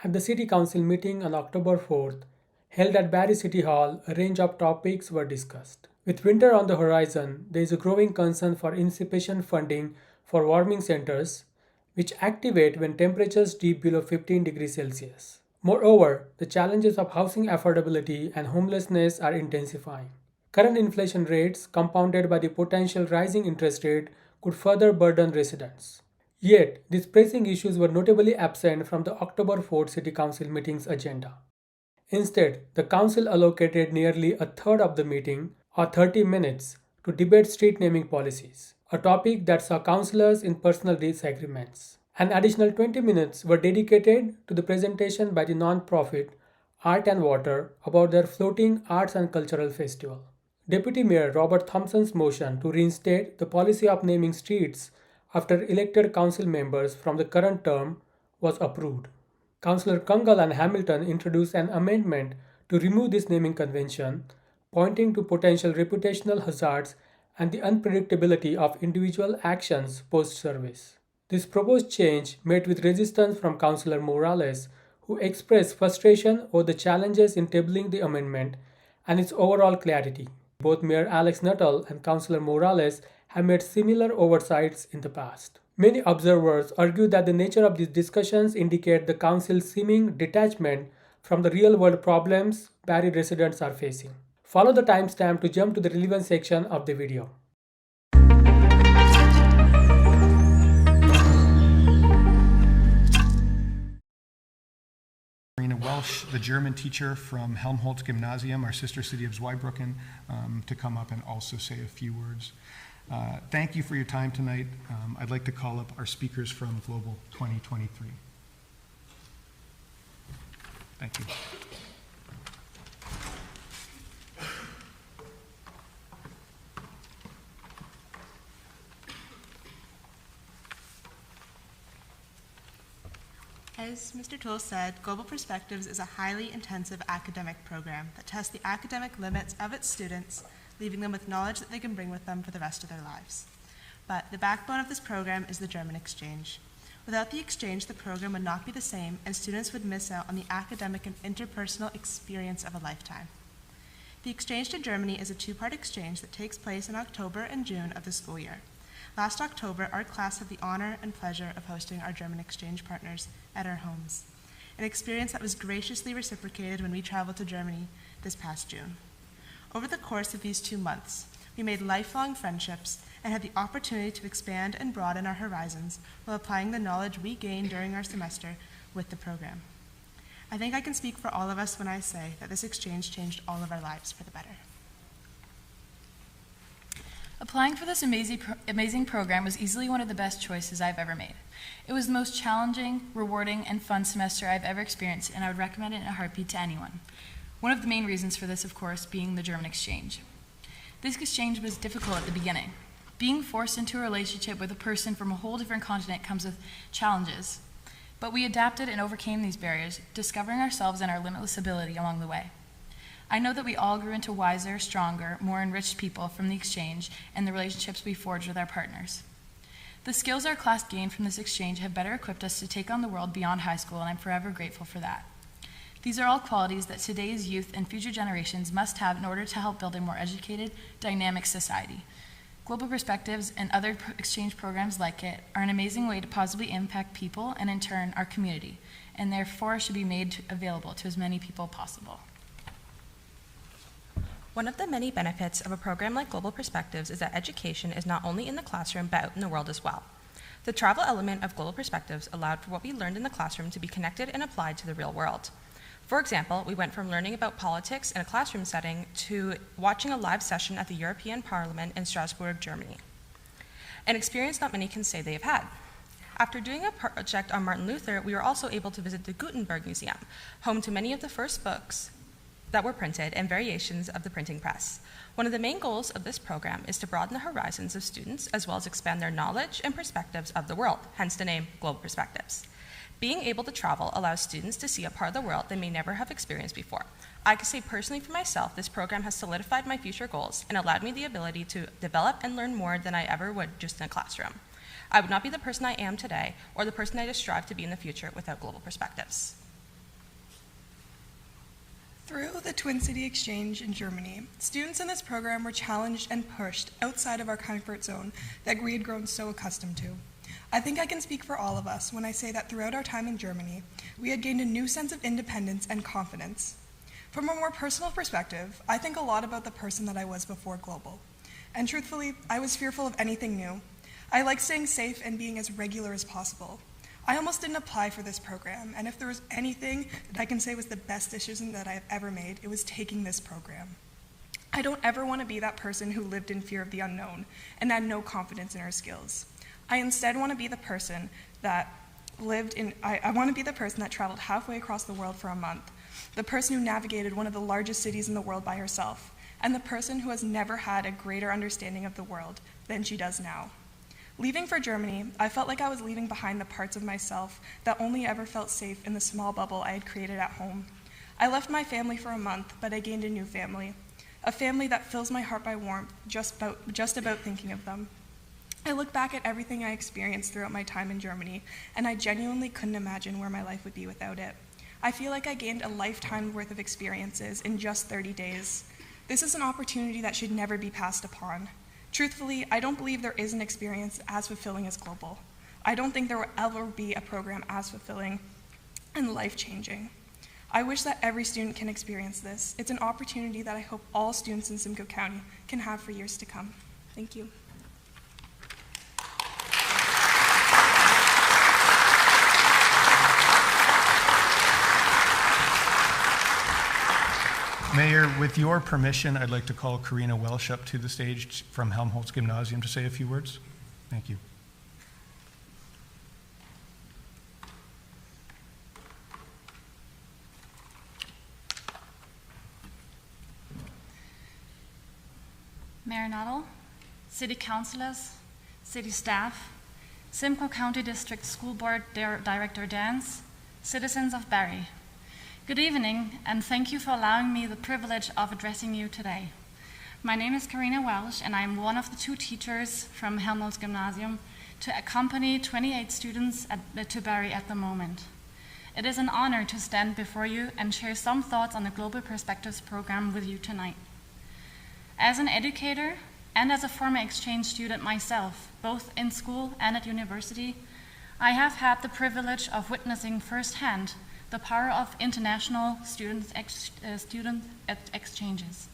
At the City Council meeting on October 4th, held at Barrie City Hall, a range of topics were discussed. With winter on the horizon, there is a growing concern for insufficient funding for warming centers, which activate when temperatures dip below 15 degrees Celsius. Moreover, the challenges of housing affordability and homelessness are intensifying. Current inflation rates, compounded by the potential rising interest rate, could further burden residents. Yet, these pressing issues were notably absent from the October 4th City Council meeting's agenda. Instead, the Council allocated nearly a third of the meeting, or 30 minutes, to debate street naming policies, a topic that saw councillors in personal disagreements. An additional 20 minutes were dedicated to the presentation by the non-profit Art and Water about their floating arts and cultural festival. Deputy Mayor Robert Thompson's motion to reinstate the policy of naming streets after elected council members from the current term was approved. Councillor Kungal and Hamilton introduced an amendment to remove this naming convention, pointing to potential reputational hazards and the unpredictability of individual actions post-service. This proposed change met with resistance from Councillor Morales, who expressed frustration over the challenges in tabling the amendment and its overall clarity. Both Mayor Alex Nuttall and Councillor Morales have made similar oversights in the past. Many observers argue that the nature of these discussions indicate the Council's seeming detachment from the real-world problems Barrie residents are facing. Follow the timestamp to jump to the relevant section of the video. Welsh, the German teacher from Helmholtz Gymnasium, our sister city of Zweibrucken, to come up and also say a few words. Thank you for your time tonight. I'd like to call up our speakers from Global 2023. Thank you. As Mr. Toole said, Global Perspectives is a highly intensive academic program that tests the academic limits of its students, leaving them with knowledge that they can bring with them for the rest of their lives. But the backbone of this program is the German exchange. Without the exchange, the program would not be the same, and students would miss out on the academic and interpersonal experience of a lifetime. The exchange to Germany is a two-part exchange that takes place in October and June of the school year. Last October, our class had the honor and pleasure of hosting our German exchange partners at our homes, an experience that was graciously reciprocated when we traveled to Germany this past June. Over the course of these 2 months, we made lifelong friendships and had the opportunity to expand and broaden our horizons while applying the knowledge we gained during our semester with the program. I think I can speak for all of us when I say that this exchange changed all of our lives for the better. Applying for this amazing program was easily one of the best choices I've ever made. It was the most challenging, rewarding, and fun semester I've ever experienced, and I would recommend it in a heartbeat to anyone. One of the main reasons for this, of course, being the German exchange. This exchange was difficult at the beginning. Being forced into a relationship with a person from a whole different continent comes with challenges, but we adapted and overcame these barriers, discovering ourselves and our limitless ability along the way. I know that we all grew into wiser, stronger, more enriched people from the exchange and the relationships we forged with our partners. The skills our class gained from this exchange have better equipped us to take on the world beyond high school, and I'm forever grateful for that. These are all qualities that today's youth and future generations must have in order to help build a more educated, dynamic society. Global Perspectives and other exchange programs like it are an amazing way to positively impact people and, in turn, our community, and therefore should be made available to as many people as possible. One of the many benefits of a program like Global Perspectives is that education is not only in the classroom but out in the world as well. The travel element of Global Perspectives allowed for what we learned in the classroom to be connected and applied to the real world. For example, we went from learning about politics in a classroom setting to watching a live session at the European Parliament in Strasbourg, Germany, an experience not many can say they have had. After doing a project on Martin Luther, we were also able to visit the Gutenberg Museum, home to many of the first books that were printed and variations of the printing press. One of the main goals of this program is to broaden the horizons of students as well as expand their knowledge and perspectives of the world, hence the name Global Perspectives. Being able to travel allows students to see a part of the world they may never have experienced before. I can say personally for myself, this program has solidified my future goals and allowed me the ability to develop and learn more than I ever would just in a classroom. I would not be the person I am today or the person I strive to be in the future without Global Perspectives. Through the Twin City Exchange in Germany, students in this program were challenged and pushed outside of our comfort zone that we had grown so accustomed to. I think I can speak for all of us when I say that throughout our time in Germany, we had gained a new sense of independence and confidence. From a more personal perspective, I think a lot about the person that I was before Global. And truthfully, I was fearful of anything new. I liked staying safe and being as regular as possible. I almost didn't apply for this program, and if there was anything that I can say was the best decision that I have ever made, it was taking this program. I don't ever want to be that person who lived in fear of the unknown and had no confidence in her skills. I instead want to be the person that I want to be the person that traveled halfway across the world for a month, the person who navigated one of the largest cities in the world by herself, and the person who has never had a greater understanding of the world than she does now. Leaving for Germany, I felt like I was leaving behind the parts of myself that only ever felt safe in the small bubble I had created at home. I left my family for a month, but I gained a new family, a family that fills my heart by warmth just about thinking of them. I look back at everything I experienced throughout my time in Germany, and I genuinely couldn't imagine where my life would be without it. I feel like I gained a lifetime worth of experiences in just 30 days. This is an opportunity that should never be passed upon. Truthfully, I don't believe there is an experience as fulfilling as Global. I don't think there will ever be a program as fulfilling and life-changing. I wish that every student can experience this. It's an opportunity that I hope all students in Simcoe County can have for years to come. Thank you. Mayor, with your permission, I'd like to call Karina Welsh up to the stage from Helmholtz Gymnasium to say a few words. Thank you. Mayor Nuttall, City Councilors, City Staff, Simcoe County District School Board Director Dance, citizens of Barrie. Good evening, and thank you for allowing me the privilege of addressing you today. My name is Karina Welsh, and I am one of the 2 teachers from Helmholtz Gymnasium to accompany 28 students to Barrie at the moment. It is an honor to stand before you and share some thoughts on the Global Perspectives program with you tonight. As an educator and as a former exchange student myself, both in school and at university, I have had the privilege of witnessing firsthand the power of international student exchanges.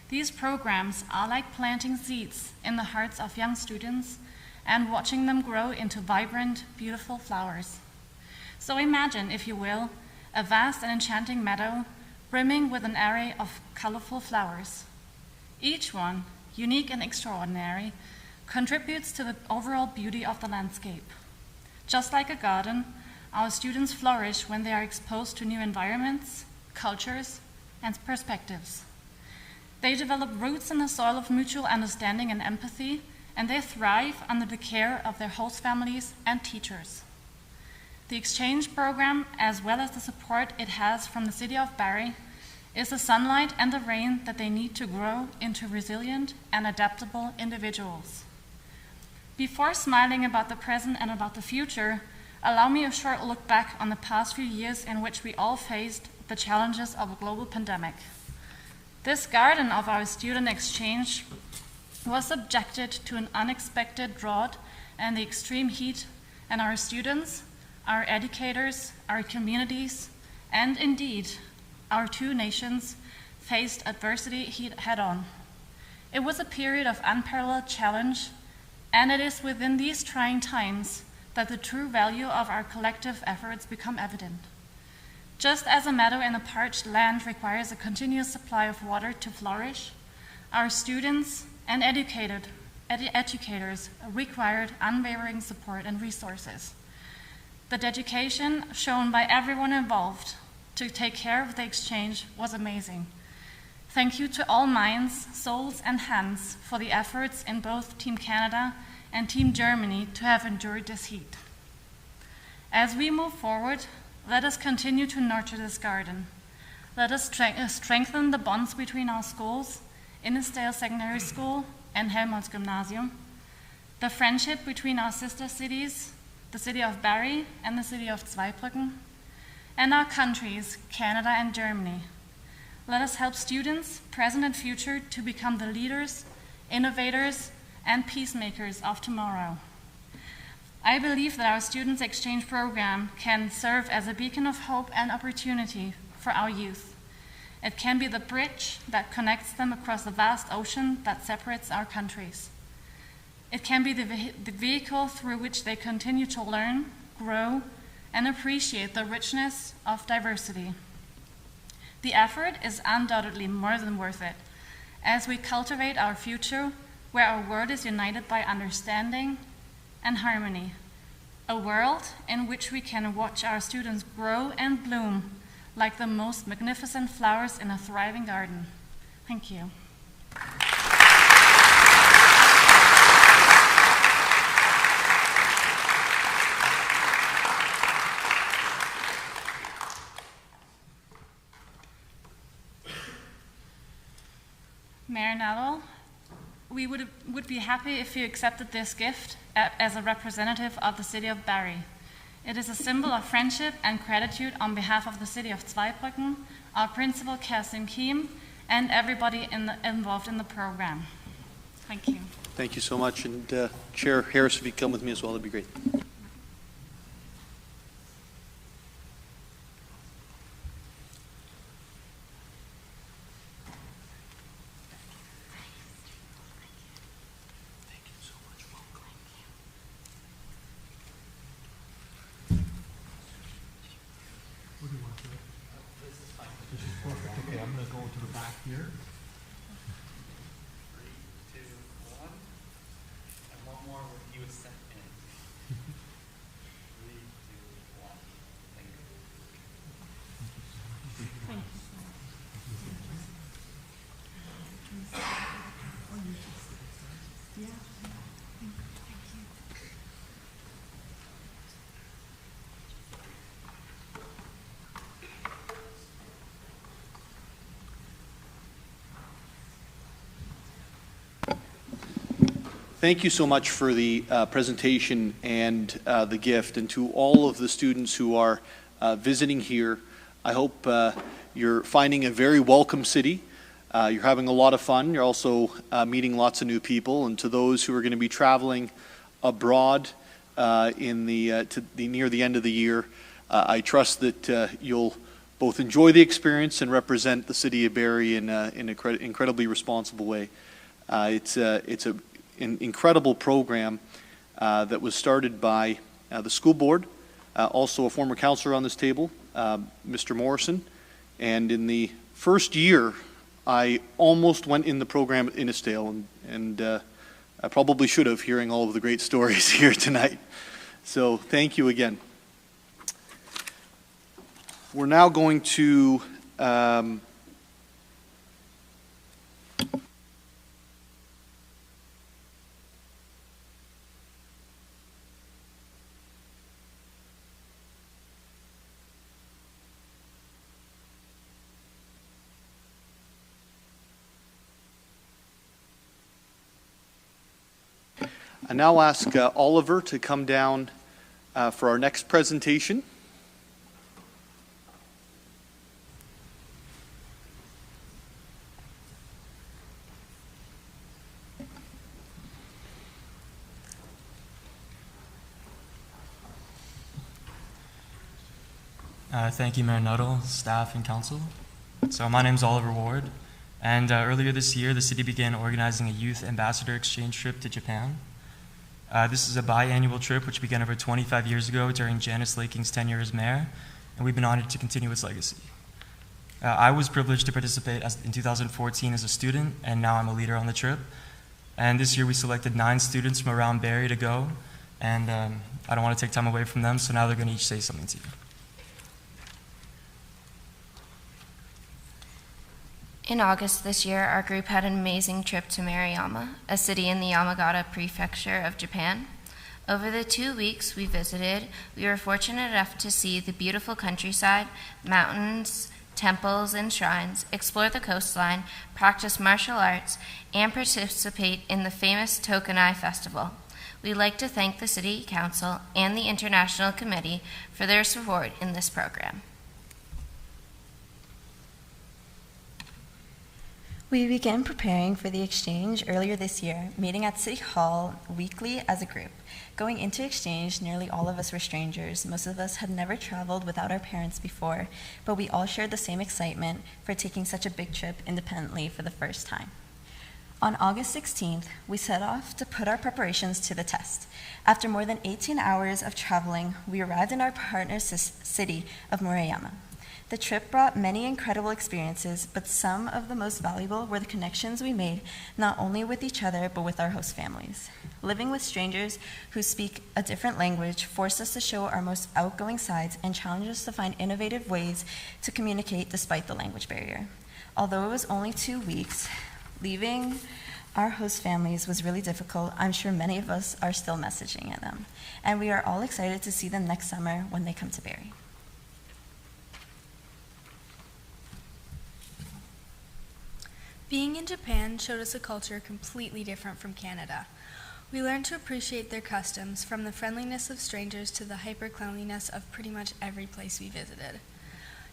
These programs are like planting seeds in the hearts of young students and watching them grow into vibrant, beautiful flowers. So imagine, if you will, a vast and enchanting meadow brimming with an array of colorful flowers. Each one, unique and extraordinary, contributes to the overall beauty of the landscape. Just like a garden, our students flourish when they are exposed to new environments, cultures, and perspectives. They develop roots in the soil of mutual understanding and empathy, and they thrive under the care of their host families and teachers. The exchange program, as well as the support it has from the City of Barrie, is the sunlight and the rain that they need to grow into resilient and adaptable individuals. Before smiling about the present and about the future, allow me a short look back on the past few years in which we all faced the challenges of a global pandemic. This garden of our student exchange was subjected to an unexpected drought and the extreme heat, and our students, our educators, our communities, and indeed, our 2 nations faced adversity head-on. It was a period of unparalleled challenge, and it is within these trying times that the true value of our collective efforts become evident. Just as a meadow in a parched land requires a continuous supply of water to flourish, our students and educators required unwavering support and resources. The dedication shown by everyone involved to take care of the exchange was amazing. Thank you to all minds, souls, and hands for the efforts in both Team Canada and Team Germany to have endured this heat. As we move forward, let us continue to nurture this garden. Let us strengthen the bonds between our schools, Innisdale Secondary School and Helmholtz Gymnasium, the friendship between our sister cities, the City of Barrie and the City of Zweibrucken, and our countries, Canada and Germany. Let us help students, present and future, to become the leaders, innovators, and peacemakers of tomorrow. I believe that our Students Exchange Program can serve as a beacon of hope and opportunity for our youth. It can be the bridge that connects them across the vast ocean that separates our countries. It can be the vehicle through which they continue to learn, grow, and appreciate the richness of diversity. The effort is undoubtedly more than worth it as we cultivate our future where our world is united by understanding and harmony, a world in which we can watch our students grow and bloom like the most magnificent flowers in a thriving garden. Thank you. Mayor Nuttall, we would be happy if you accepted this gift as a representative of the city of Barrie. It is a symbol of friendship and gratitude on behalf of the city of Zweibrucken, our principal, Kerstin Kiem, and everybody involved in the program. Thank you. Thank you so much. And Chair Harris, if you come with me as well, that'd be great. Okay, I'm going to go to the back here. 3, 2, 1. And one more with you step in. 3, 2, 1. Thank you. Thank you so much for the presentation and the gift, and to all of the students who are visiting here. I hope you're finding a very welcome city. You're having a lot of fun. You're also meeting lots of new people, and to those who are going to be traveling abroad near the end of the year, I trust that you'll both enjoy the experience and represent the city of Barrie in an incredibly responsible way. It's an incredible program that was started by the school board, also a former councillor on this table, Mr. Morrison. And in the first year, I almost went in the program at Innisdale, and I probably should have, hearing all of the great stories here tonight. So thank you again. We're now going to I now ask Oliver to come down for our next presentation. Thank you, Mayor Nuttall, staff, and council. So my name is Oliver Ward, and earlier this year, the city began organizing a youth ambassador exchange trip to Japan. This is a biannual trip which began over 25 years ago during Janice Laking's tenure as mayor, and we've been honored to continue its legacy. I was privileged to participate in 2014 as a student, and now I'm a leader on the trip. And this year we selected 9 students from around Barrie to go, and I don't want to take time away from them, so now they're going to each say something to you. In August this year, our group had an amazing trip to Maruyama, a city in the Yamagata Prefecture of Japan. Over the 2 weeks we visited, we were fortunate enough to see the beautiful countryside, mountains, temples, and shrines, explore the coastline, practice martial arts, and participate in the famous Tokunai Festival. We'd like to thank the City Council and the International Committee for their support in this program. We began preparing for the exchange earlier this year, meeting at City Hall weekly as a group. Going into exchange, nearly all of us were strangers. Most of us had never traveled without our parents before, but we all shared the same excitement for taking such a big trip independently for the first time. On August 16th, we set off to put our preparations to the test. After more than 18 hours of traveling, we arrived in our partner city of Murayama. The trip brought many incredible experiences, but some of the most valuable were the connections we made, not only with each other, but with our host families. Living with strangers who speak a different language forced us to show our most outgoing sides and challenged us to find innovative ways to communicate despite the language barrier. Although it was only 2 weeks, leaving our host families was really difficult. I'm sure many of us are still messaging at them, and we are all excited to see them next summer when they come to Barrie. Being in Japan showed us a culture completely different from Canada. We learned to appreciate their customs, from the friendliness of strangers to the hyper-cleanliness of pretty much every place we visited.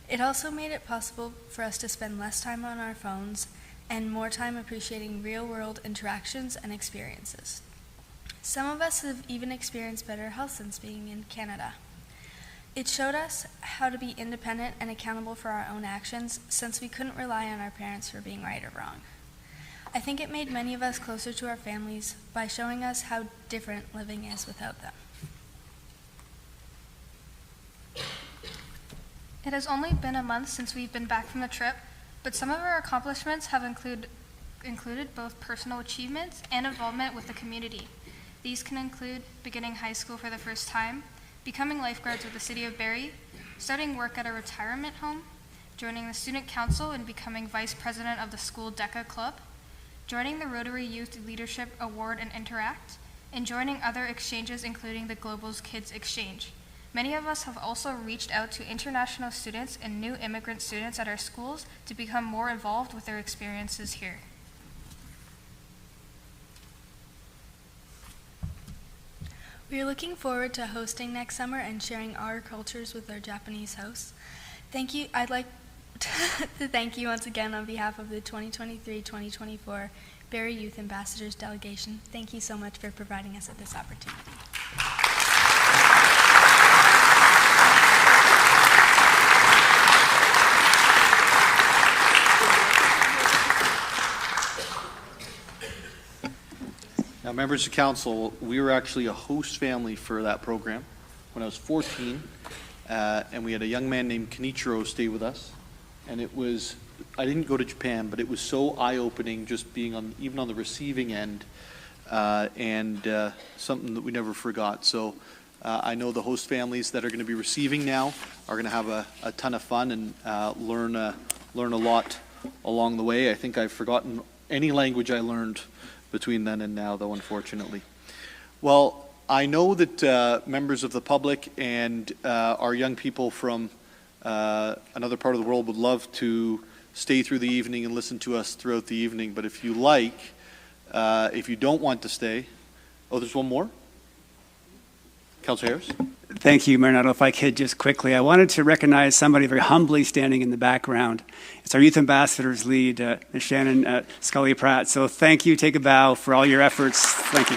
It also made it possible for us to spend less time on our phones and more time appreciating real-world interactions and experiences. Some of us have even experienced better health since being in Canada. It showed us how to be independent and accountable for our own actions, since we couldn't rely on our parents for being right or wrong. I think it made many of us closer to our families by showing us how different living is without them. It has only been a month since we've been back from the trip, but some of our accomplishments have included both personal achievements and involvement with the community. These can include beginning high school for the first time, becoming lifeguards with the City of Barrie, starting work at a retirement home, joining the student council and becoming vice president of the school DECA club, joining the Rotary Youth Leadership Award and Interact, and joining other exchanges including the Global's Kids Exchange. Many of us have also reached out to international students and new immigrant students at our schools to become more involved with their experiences here. We are looking forward to hosting next summer and sharing our cultures with our Japanese hosts. Thank you. I'd like to thank you once again on behalf of the 2023-2024 Barrie Youth Ambassadors Delegation. Thank you so much for providing us with this opportunity. Now, members of council, we were actually a host family for that program when I was 14, and we had a young man named Kenichiro stay with us. And it was, I didn't go to Japan, but it was so eye-opening just being on, even on the receiving end, and something that we never forgot. So I know the host families that are going to be receiving now are going to have a ton of fun and learn a lot along the way. I think I've forgotten any language I learned between then and now, though, unfortunately. Well, I know that members of the public and our young people from another part of the world would love to stay through the evening and listen to us throughout the evening, but if you like, if you don't want to stay, oh, there's one more? Councillor Harris? Thank you, Mayor Nuttall. If I could just quickly, I wanted to recognize somebody very humbly standing in the background. It's our Youth Ambassadors lead, Ms. Shannon Scully-Pratt. So thank you, take a bow for all your efforts. Thank you.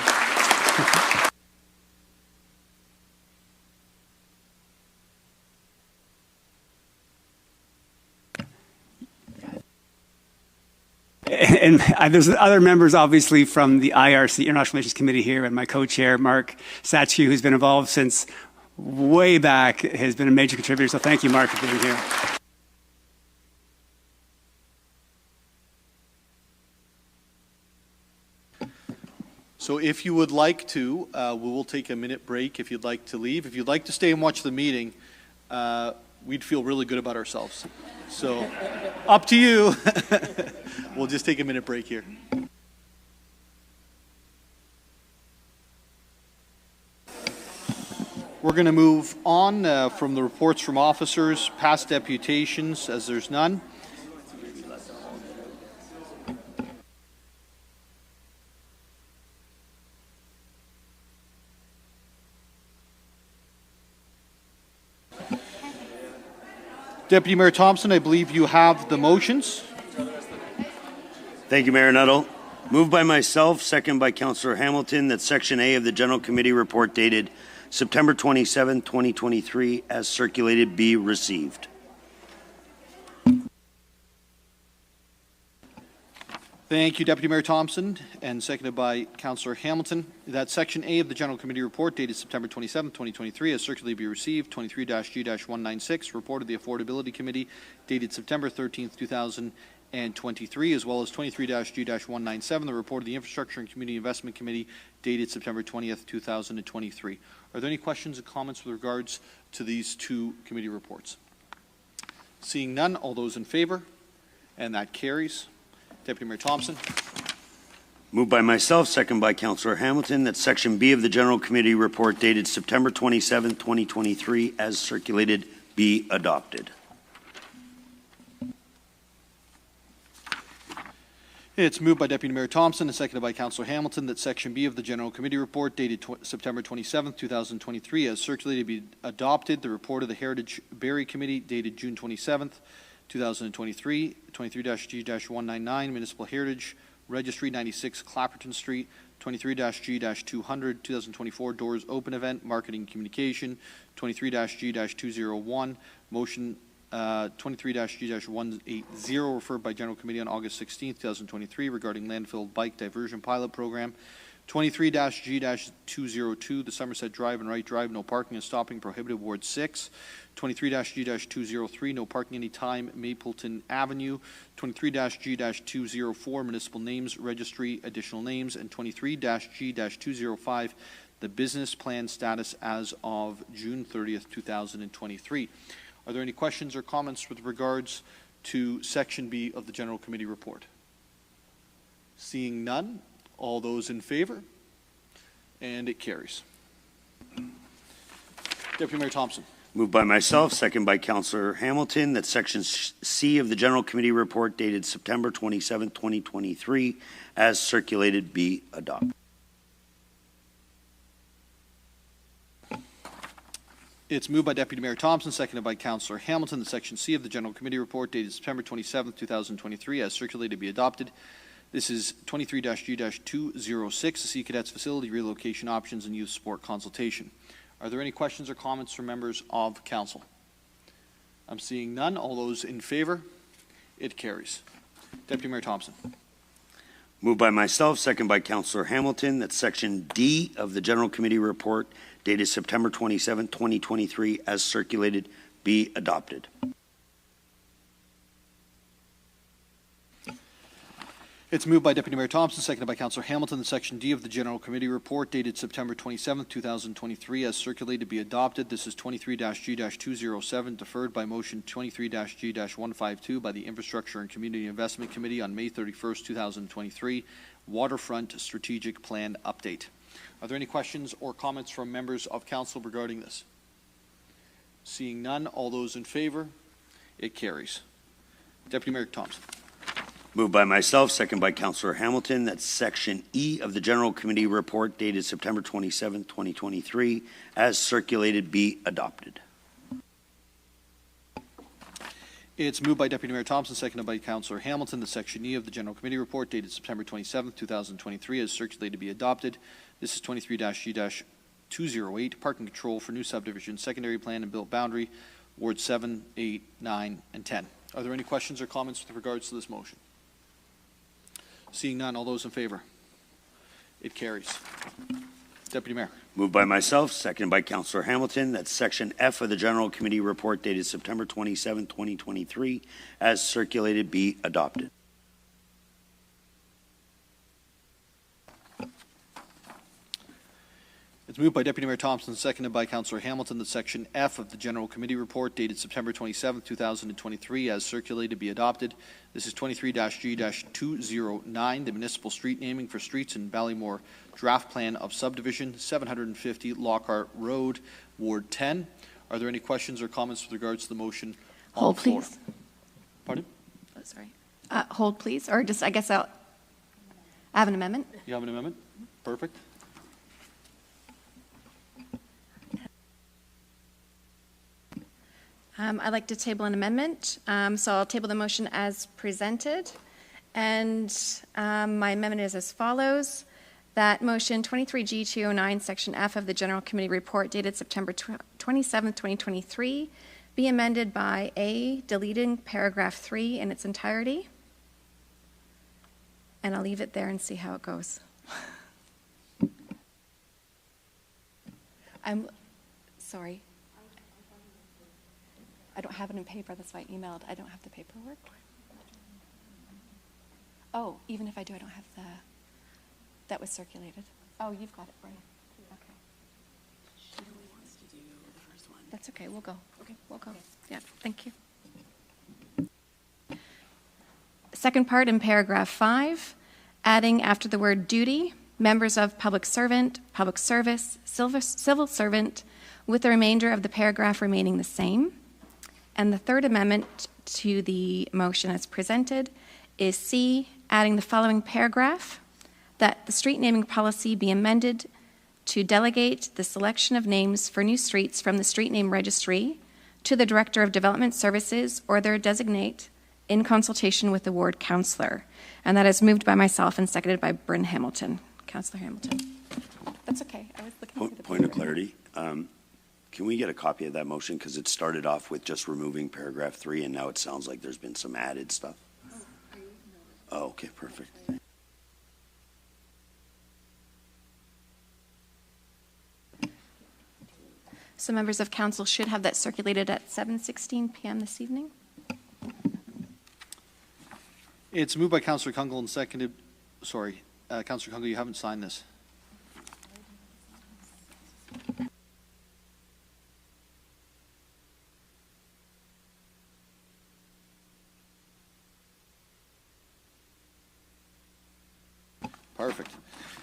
And there's other members, obviously, from the IRC, International Relations Committee here, and my co-chair, Mark Satchue, who's been involved since way back, has been a major contributor. So thank you, Mark, for being here. So if you would like to, we will take a minute break if you'd like to leave. If you'd like to stay and watch the meeting, we'd feel really good about ourselves. So up to you. We'll just take a minute break here. We're going to move on from the reports from officers, past deputations, as there's none. Deputy Mayor Thompson, I believe you have the motions. Thank you, Mayor Nuttall. Moved by myself, second by Councillor Hamilton, that Section A of the General Committee report dated September 27, 2023, as circulated, be received. Thank you, Deputy Mayor Thompson, and seconded by Councillor Hamilton. That Section A of the General Committee report dated September 27, 2023, as circulated be received. 23-G-196, report of the Affordability Committee dated September 13, 2023, as well as 23-G-197, the report of the Infrastructure and Community Investment Committee dated September 20th, 2023. Are there any questions or comments with regards to these two committee reports? Seeing none, all those in favor? And that carries. Deputy Mayor Thompson. Moved by myself, second by Councillor Hamilton, that Section B of the General Committee report dated September 27, 2023, as circulated, be adopted. It's moved by Deputy Mayor Thompson and seconded by Councillor Hamilton that Section B of the General Committee report dated September 27, 2023, as circulated, be adopted. The report of the Heritage Barrie Committee dated June 27, 2023, 23-G-199, Municipal Heritage Registry 96 Clapperton Street, 23-G-200, 2024 Doors Open Event, Marketing Communication, 23-G-201, Motion 23-G-180, referred by General Committee on August 16, 2023, regarding landfill bike diversion pilot program, 23-G-202, the Somerset Drive and Wright Drive, no parking and stopping prohibited, Ward 6, 23-G-203, no parking anytime, Mapleton Avenue, 23-G-204, Municipal Names Registry, additional names, and 23-G-205, the business plan status as of June 30th, 2023. Are there any questions or comments with regards to Section B of the General Committee report? Seeing none, all those in favor? And it carries. Deputy Mayor Thompson. Moved by myself, second by Councillor Hamilton, that Section C of the General Committee report dated September 27, 2023, as circulated, be adopted. It's moved by Deputy Mayor Thompson, seconded by Councillor Hamilton, that Section C of the General Committee report dated September 27, 2023, as circulated, be adopted. This is 23-G-206, the Sea Cadets Facility Relocation Options and Youth Sport Consultation. Are there any questions or comments from members of Council? I'm seeing none. All those in favor? It carries. Deputy Mayor Thompson. Moved by myself, second by Councillor Hamilton, that Section D of the General Committee report dated September 27, 2023, as circulated, be adopted. It's moved by Deputy Mayor Thompson, seconded by Councillor Hamilton, that Section D of the General Committee report dated September 27, 2023, as circulated, be adopted. This is 23-G-207, deferred by motion 23-G-152 by the Infrastructure and Community Investment Committee on May 31, 2023, Waterfront Strategic Plan Update. Are there any questions or comments from members of Council regarding this? Seeing none, all those in favor? It carries. Deputy Mayor Thompson. Moved by myself, second by Councillor Hamilton, that Section E of the General Committee report dated September 27, 2023, as circulated, be adopted. It's moved by Deputy Mayor Thompson, seconded by Councillor Hamilton, that Section E of the General Committee report dated September 27, 2023, as circulated, be adopted. This is 23-G-208, parking control for new subdivision, secondary plan and built boundary, Ward 7, 8, 9, and 10. Are there any questions or comments with regards to this motion? Seeing none, all those in favor? It carries. Deputy Mayor. Moved by myself, seconded by Councillor Hamilton, that Section F of the General Committee report dated September 27, 2023, as circulated, be adopted. It's moved by Deputy Mayor Thompson, seconded by Councillor Hamilton, that Section F of the General Committee report dated September 27, 2023, as circulated, be adopted. This is 23-G-209, the municipal street naming for streets in Ballymore draft plan of subdivision 750 Lockhart Road, Ward 10. Are there any questions or comments with regards to the motion? Hold, please. Pardon? Oh, sorry. Hold, please. Or just, I guess I have an amendment. You have an amendment? Perfect. I'd like to table an amendment, so I'll table the motion as presented, And my amendment is as follows. That motion 23G209, Section F of the General Committee Report dated September 27, 2023, be amended by A, deleting paragraph 3 in its entirety. And I'll leave it there and see how it goes. I'm sorry. I don't have it in paper, that's why I emailed. I don't have the paperwork. Oh, even if I do, I don't have the... That was circulated. Oh, you've got it, right. Okay. She only wants to do the first one. That's okay, we'll go. Okay, we'll go. Yeah, thank you. Second part in paragraph 5, adding after the word duty, members of public servant, public service, civil servant, with the remainder of the paragraph remaining the same. And the third amendment to the motion as presented is C, adding the following paragraph, that the street naming policy be amended to delegate the selection of names for new streets from the street name registry to the Director of Development Services or their designate in consultation with the ward councillor. And that is moved by myself and seconded by Bryn Hamilton. Councillor Hamilton. That's okay. I was looking for the point of clarity. Can we get a copy of that motion? Because it started off with just removing paragraph 3, and now it sounds like there's been some added stuff. Oh, okay, perfect. So members of council should have that circulated at 7:16 p.m. this evening. It's moved by Councillor Kunkel and seconded, sorry, Councillor Kunkel, you haven't signed this. Perfect.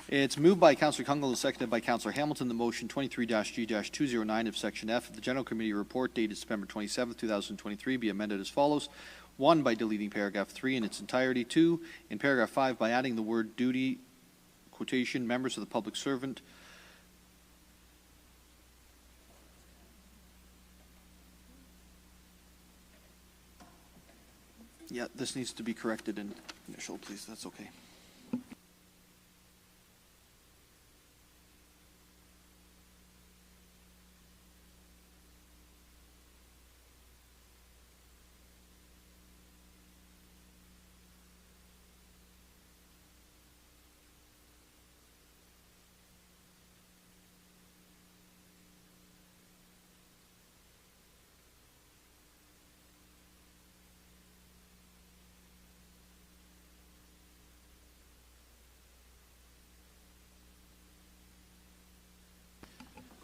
It's moved by Councillor Kunkel and seconded by Councillor Hamilton. The motion 23-G-209 of Section F of the General Committee Report dated September 27, 2023 be amended as follows. 1, by deleting paragraph 3 in its entirety. 2, in paragraph 5 by adding the word duty, quotation, members of the public servant. Yeah, this needs to be corrected in initial, please. That's okay.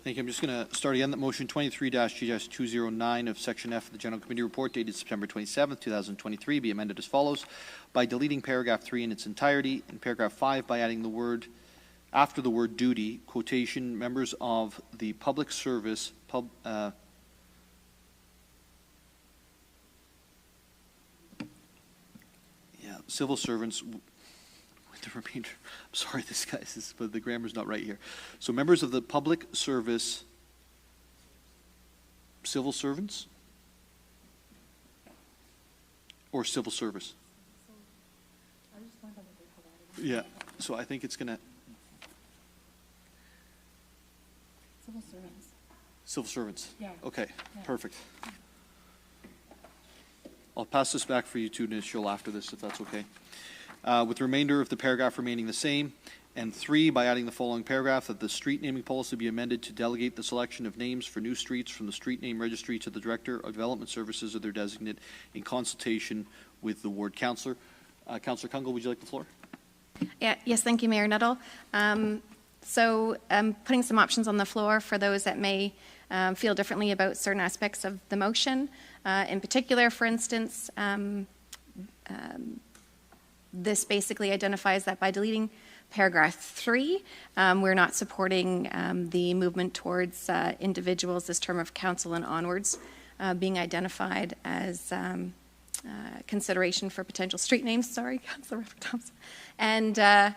Thank you. I'm just going to start again. That motion 23-G-209 of Section F of the General Committee Report dated September 27, 2023 be amended as follows. By deleting paragraph 3 in its entirety, in paragraph 5 by adding the word, after the word duty, quotation, members of the public service, civil servants, the remainder. I'm sorry, but the grammar's not right here. So members of the public service, civil servants, or civil service? Yeah, so I think it's going to... Civil servants. Civil servants. Yeah. Okay, yeah. Perfect. I'll pass this back for you to initial after this, if that's okay. With the remainder of the paragraph remaining the same. And 3, by adding the following paragraph, that the street naming policy be amended to delegate the selection of names for new streets from the street name registry to the Director of Development Services or their designate in consultation with the ward councillor. Councillor Kunkel, would you like the floor? Yeah, yes, thank you, Mayor Nuttall. So putting some options on the floor for those that may feel differently about certain aspects of the motion. In particular, for instance, this basically identifies that by deleting paragraph 3, we're not supporting the movement towards individuals this term of council and onwards being identified as consideration for potential street names. Sorry, Councillor Thompson. And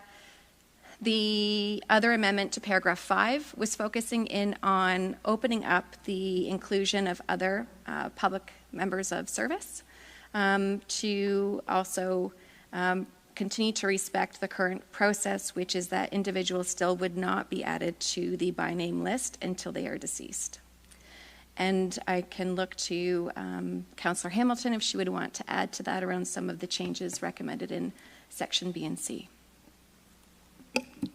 the other amendment to paragraph 5 was focusing in on opening up the inclusion of other public members of service to also continue to respect the current process, which is that individuals still would not be added to the by name list until they are deceased. And I can look to Councillor Hamilton if she would want to add to that around some of the changes recommended in section B and C.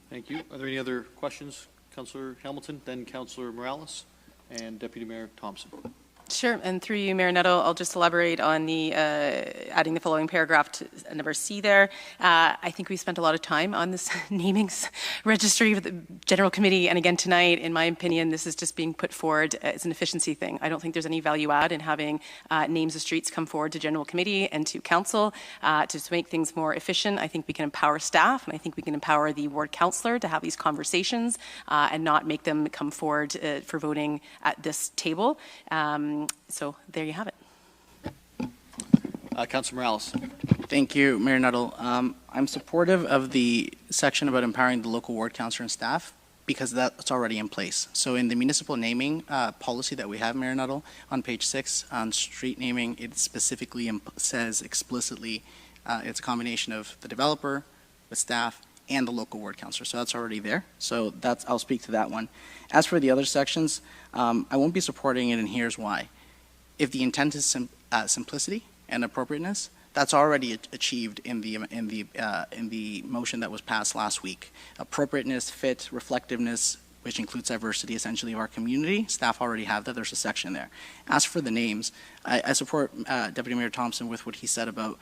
Thank you. Are there any other questions? Councillor Hamilton, then Councillor Morales, and Deputy Mayor Thompson. Sure, and through you, Mayor Nettle, I'll just elaborate on the adding the following paragraph to number C there. I think we spent a lot of time on this namings registry with the General Committee, and again tonight, in my opinion, this is just being put forward as an efficiency thing. I don't think there's any value add in having names of streets come forward to General Committee and to Council to make things more efficient. I think we can empower staff, and I think we can empower the ward councillor to have these conversations and not make them come forward for voting at this table. So there you have it. Councillor Morales. Thank you, Mayor Nuttall. I'm supportive of the section about empowering the local ward councillor and staff because that's already in place. So in the municipal naming policy that we have, Mayor Nuttall, on page 6 on street naming, it specifically says explicitly it's a combination of the developer, the staff, and the local ward councillor. So that's already there. So I'll speak to that one. As for the other sections, I won't be supporting it, and here's why. If the intent is simplicity and appropriateness, that's already achieved in the motion that was passed last week. Appropriateness, fit, reflectiveness, which includes diversity essentially of our community. Staff already have that. There's a section there. As for the names, I support Deputy Mayor Thompson with what he said about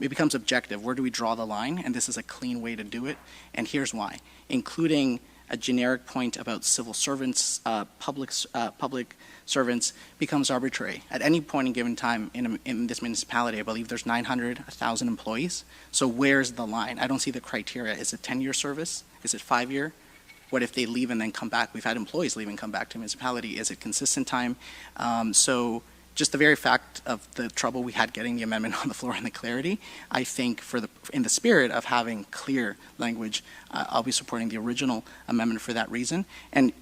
it becomes objective. Where do we draw the line? And this is a clean way to do it. And here's why. Including a generic point about civil servants, public servants becomes arbitrary. At any point in given time in this municipality, I believe there's 900, 1,000 employees. So where's the line? I don't see the criteria. Is it 10-year service? Is it 5-year? What if they leave and then come back? We've had employees leave and come back to municipality. Is it consistent time? So just the very fact of the trouble we had getting the amendment on the floor and the clarity, I think in the spirit of having clear language, I'll be supporting the original amendment for that reason. And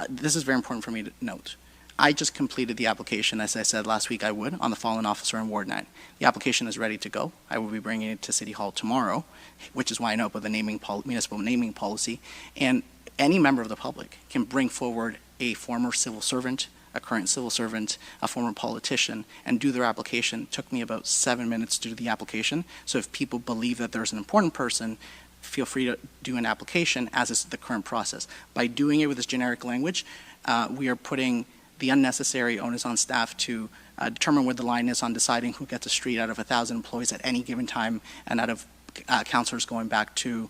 this is very important for me to note. I just completed the application, as I said last week I would, on the fallen officer in Ward 9. The application is ready to go. I will be bringing it to City Hall tomorrow, which is why I know about the municipal naming policy. And any member of the public can bring forward a former civil servant, a current civil servant, a former politician, and do their application. It took me about 7 minutes to do the application. So if people believe that there's an important person, feel free to do an application, as is the current process. By doing it with this generic language, we are putting the unnecessary onus on staff to determine where the line is on deciding who gets a street out of 1,000 employees at any given time, and out of councillors going back to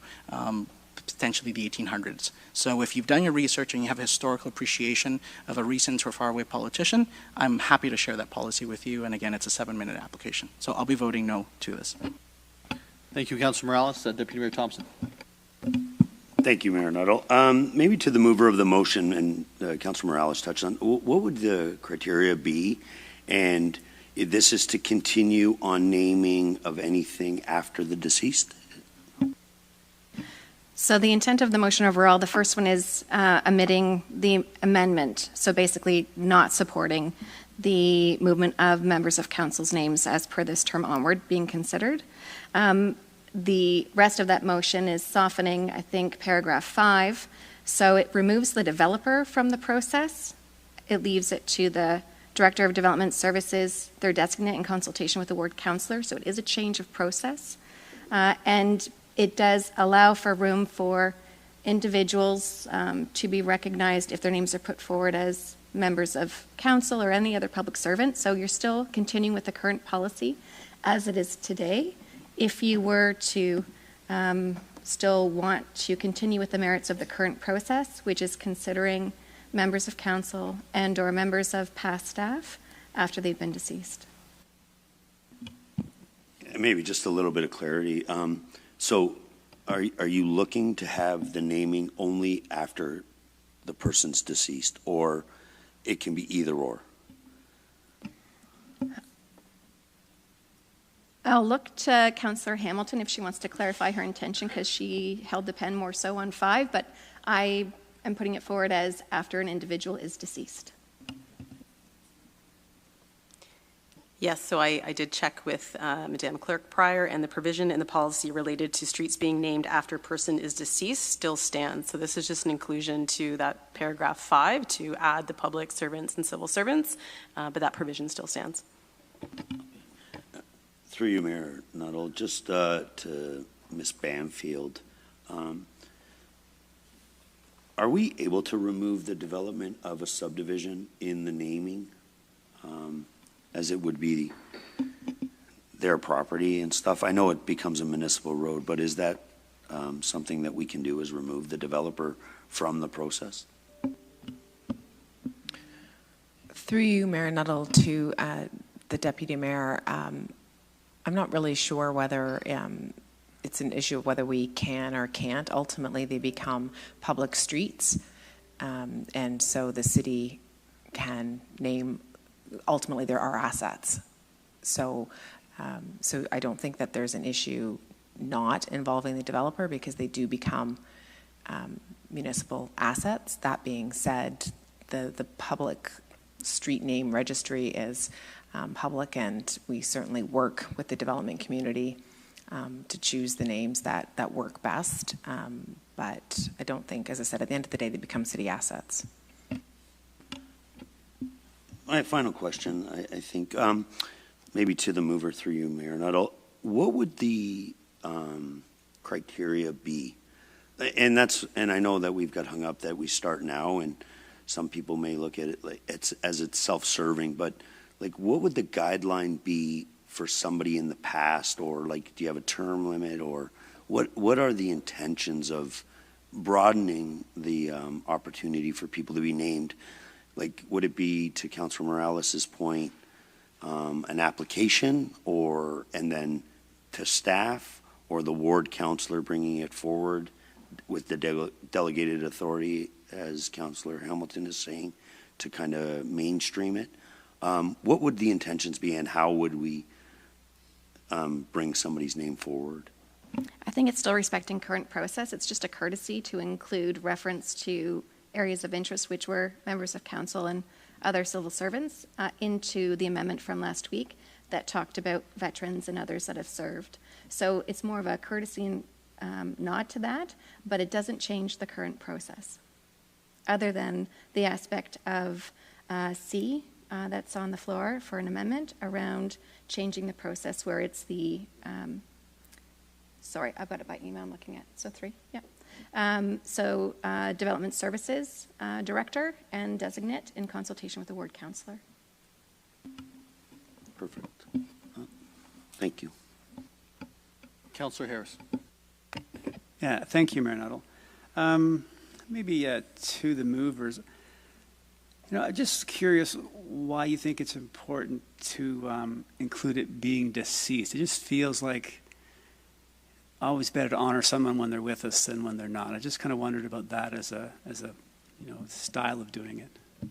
potentially the 1800s. So if you've done your research and you have a historical appreciation of a recent or faraway politician, I'm happy to share that policy with you. And again, it's a 7-minute application. So I'll be voting no to this. Thank you, Councillor Morales. Deputy Mayor Thompson. Thank you, Mayor Nuttall. Maybe to the mover of the motion, and Councillor Morales touched on, what would the criteria be? And if this is to continue on naming of anything after the deceased? So the intent of the motion overall, the first one is omitting the amendment. So basically not supporting the movement of members of council's names as per this term onward being considered. The rest of that motion is softening, I think, paragraph 5. So it removes the developer from the process. It leaves it to the Director of Development Services, their designate in consultation with the ward councillor. So it is a change of process. And it does allow for room for individuals to be recognized if their names are put forward as members of council or any other public servant. So you're still continuing with the current policy as it is today. If you were to still want to continue with the merits of the current process, which is considering members of council and or members of past staff after they've been deceased. Maybe just a little bit of clarity. So are you looking to have the naming only after the person's deceased, or it can be either or? I'll look to Councillor Hamilton if she wants to clarify her intention, because she held the pen more so on 5, but I am putting it forward as after an individual is deceased. Yes, so I did check with Madame Clerk prior, and the provision in the policy related to streets being named after person is deceased still stands. So this is just an inclusion to that paragraph 5 to add the public servants and civil servants, but that provision still stands. Through you, Mayor Nuttall, just to Ms. Bamfield, are we able to remove the development of a subdivision in the naming? As it would be their property and stuff. I know it becomes a municipal road, but is that something that we can do, is remove the developer from the process? Through you, Mayor Nuttall, to the Deputy Mayor, I'm not really sure whether it's an issue of whether we can or can't. Ultimately, they become public streets, and so the city can name. Ultimately, there are assets. So I don't think that there's an issue not involving the developer because they do become municipal assets. That being said, the public street name registry is public, and we certainly work with the development community to choose the names that work best. But I don't think, as I said, at the end of the day, they become city assets. My final question, I think, maybe to the mover through you, Mayor Nuttall, what would the criteria be? And I know that we've got hung up that we start now, and some people may look at it like it's self-serving, but like, what would the guideline be for somebody in the past, or like, do you have a term limit, or what are the intentions of broadening the opportunity for people to be named? Like, would it be, to Councilor Morales' point, an application, and then to staff, or the ward councillor bringing it forward with the delegated authority, as Councillor Hamilton is saying, to kind of mainstream it? What would the intentions be, and how would we bring somebody's name forward? I think it's still respecting current process. It's just a courtesy to include reference to areas of interest, which were members of council and other civil servants, into the amendment from last week that talked about veterans and others that have served. So it's more of a courtesy nod to that, but it doesn't change the current process, other than the aspect of C that's on the floor for an amendment around changing the process where it's the, sorry, I've got it by email I'm looking at, so 3, yeah. Development Services Director and Designate in consultation with the ward councillor. Perfect. Thank you. Councillor Harris. Yeah, thank you, Mayor Nuttall. Maybe to the movers, I'm just curious why you think it's important to include it being deceased. It just feels like always better to honor someone when they're with us than when they're not. I just kind of wondered about that as a style of doing it.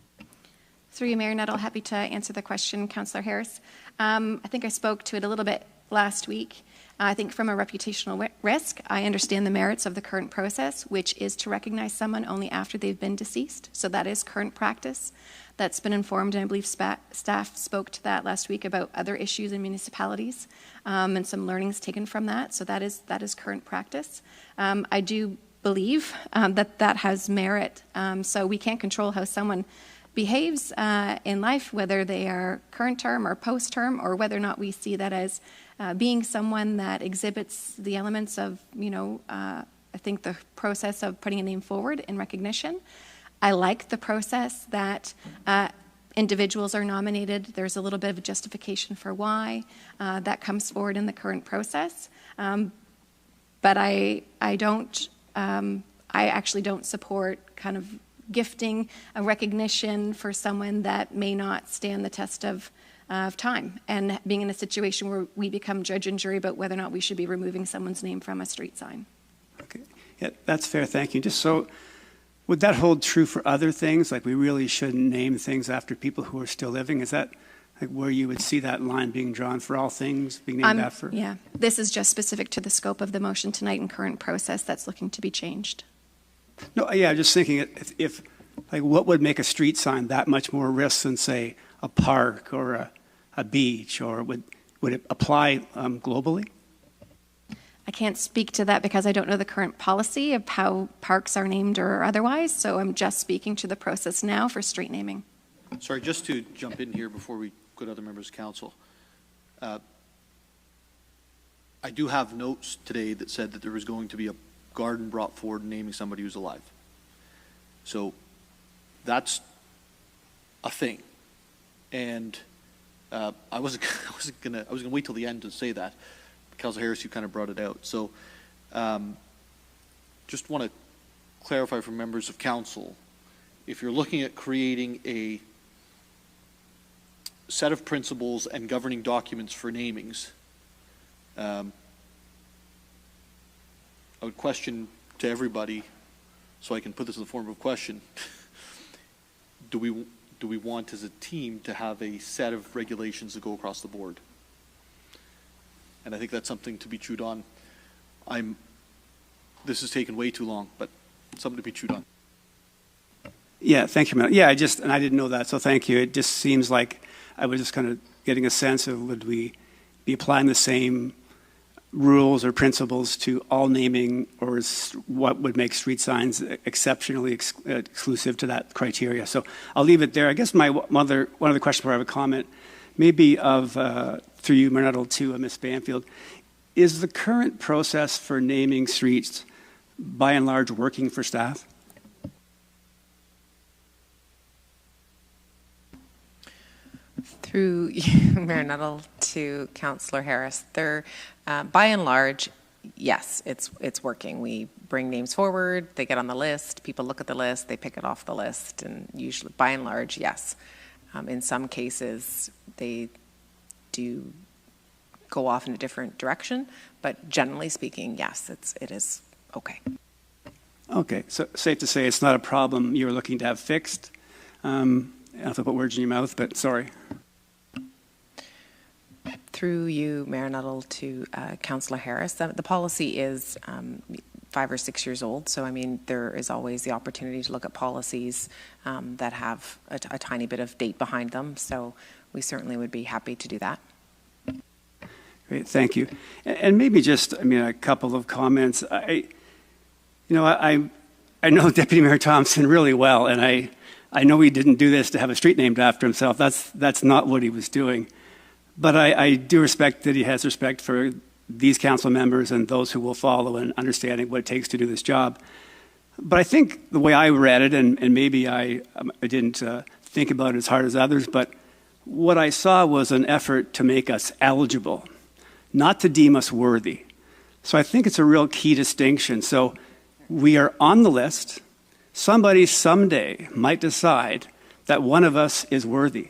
Through you, Mayor Nuttall, happy to answer the question, Councillor Harris. I think I spoke to it a little bit last week. I think from a reputational risk, I understand the merits of the current process, which is to recognize someone only after they've been deceased. So that is current practice. That's been informed, and I believe staff spoke to that last week about other issues in municipalities and some learnings taken from that. So that is current practice. I do believe that has merit. So we can't control how someone behaves in life, whether they are current term or post-term, or whether or not we see that as being someone that exhibits the elements of, I think the process of putting a name forward in recognition. I like the process that individuals are nominated. There's a little bit of a justification for why that comes forward in the current process. But I actually don't support kind of gifting a recognition for someone that may not stand the test of time, and being in a situation where we become judge and jury about whether or not we should be removing someone's name from a street sign. Okay, yeah, that's fair, thank you. Just so, would that hold true for other things? Like, we really shouldn't name things after people who are still living? Is that like where you would see that line being drawn for all things being named after? Yeah, this is just specific to the scope of the motion tonight and current process that's looking to be changed. No, yeah, just thinking if like, what would make a street sign that much more risk than, say, a park or a a beach, or would it apply globally? I can't speak to that because I don't know the current policy of how parks are named or otherwise, so I'm just speaking to the process now for street naming. Sorry, just to jump in here before we go to other members of council. I do have notes today that said that there was going to be a garden brought forward naming somebody who's alive. So that's a thing. And I was gonna wait till the end to say that. Councilor Harris, you kind of brought it out. So just want to clarify for members of council, if you're looking at creating a set of principles and governing documents for namings, I would question to everybody, so I can put this in the form of a question, do we want as a team to have a set of regulations that go across the board? And I think that's something to be chewed on. This has taken way too long, but something to be chewed on. Yeah, thank you, Matt. Yeah, I didn't know that, so thank you. It just seems like I was just kind of getting a sense of, would we be applying the same rules or principles to all naming, or is what would make street signs exceptionally exclusive to that criteria? So I'll leave it there. I guess one other question before I have a comment, maybe through you, Mayor Nuttall, to Ms. Banfield. Is the current process for naming streets by and large working for staff? Through you, Mayor Nuttall, to Councillor Harris, by and large, yes, it's working. We bring names forward, they get on the list, people look at the list, they pick it off the list, and usually, by and large, yes. In some cases, they do go off in a different direction, but generally speaking, yes, it is okay. Okay, so safe to say it's not a problem you're looking to have fixed. I don't have to put words in your mouth, but sorry. Through you, Mayor Nuttall, to Councillor Harris, the policy is 5 or 6 years old, so I mean there is always the opportunity to look at policies that have a tiny bit of date behind them, so we certainly would be happy to do that. Great, thank you. And maybe just, a couple of comments. I know Deputy Mayor Thompson really well, and I know he didn't do this to have a street named after himself. That's not what he was doing. But I do respect that he has respect for these council members and those who will follow and understanding what it takes to do this job. But I think the way I read it, and maybe I didn't think about it as hard as others, but what I saw was an effort to make us eligible, not to deem us worthy. So I think it's a real key distinction. So we are on the list. Somebody someday might decide that one of us is worthy.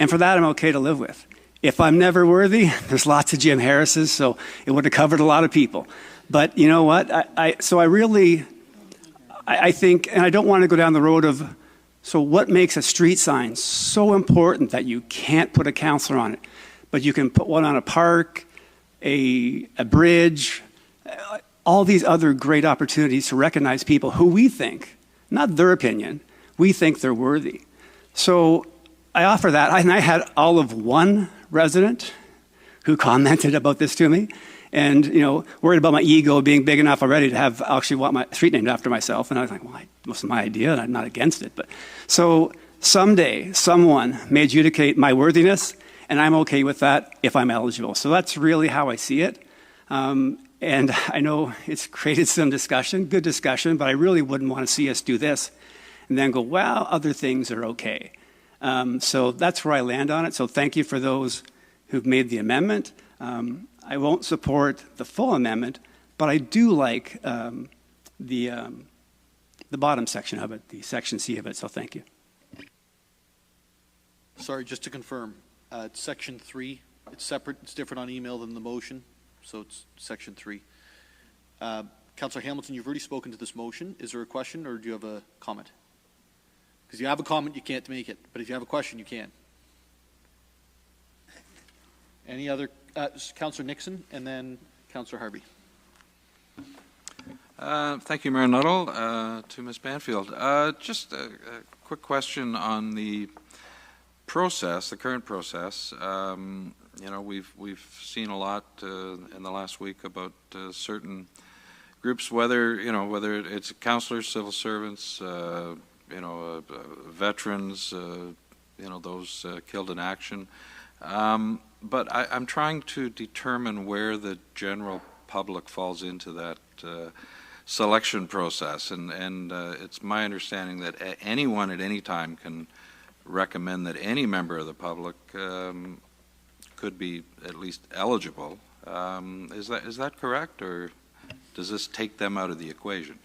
And for that, I'm okay to live with. If I'm never worthy, there's lots of Jim Harrises, so it would have covered a lot of people. But you know what? I think, and I don't want to go down the road of, so what makes a street sign so important that you can't put a councillor on it, but you can put one on a park, a bridge, all these other great opportunities to recognize people who we think, not their opinion, we think they're worthy. So I offer that, and I had all of one resident who commented about this to me, and worried about my ego being big enough already to have actually want my street named after myself. And I was like, well, it wasn't my idea, and I'm not against it. But so someday, someone may adjudicate my worthiness, and I'm okay with that if I'm eligible. So that's really how I see it. And I know it's created some discussion, good discussion, but I really wouldn't want to see us do this and then go, well, other things are okay. So that's where I land on it. So thank you for those who've made the amendment. I won't support the full amendment, but I do like the bottom section of it, the section C of it. So thank you. Sorry, just to confirm, it's section 3. It's separate. It's different on email than the motion. So it's section 3. Councillor Hamilton, you've already spoken to this motion. Is there a question, or do you have a comment? Because you have a comment, you can't make it. But if you have a question, you can. Any other? Councillor Nixon, and then Councillor Harvey. Thank you, Mayor Nuttall. To Ms. Banfield, just a quick question on the process, the current process, you know, we've seen a lot in the last week about certain groups, whether it's counselors, civil servants, you know, veterans, you know, those killed in action. But I'm trying to determine where the general public falls into that selection process, and it's my understanding that anyone at any time can recommend that any member of the public could be at least eligible. Is that correct, or does this take them out of the equation?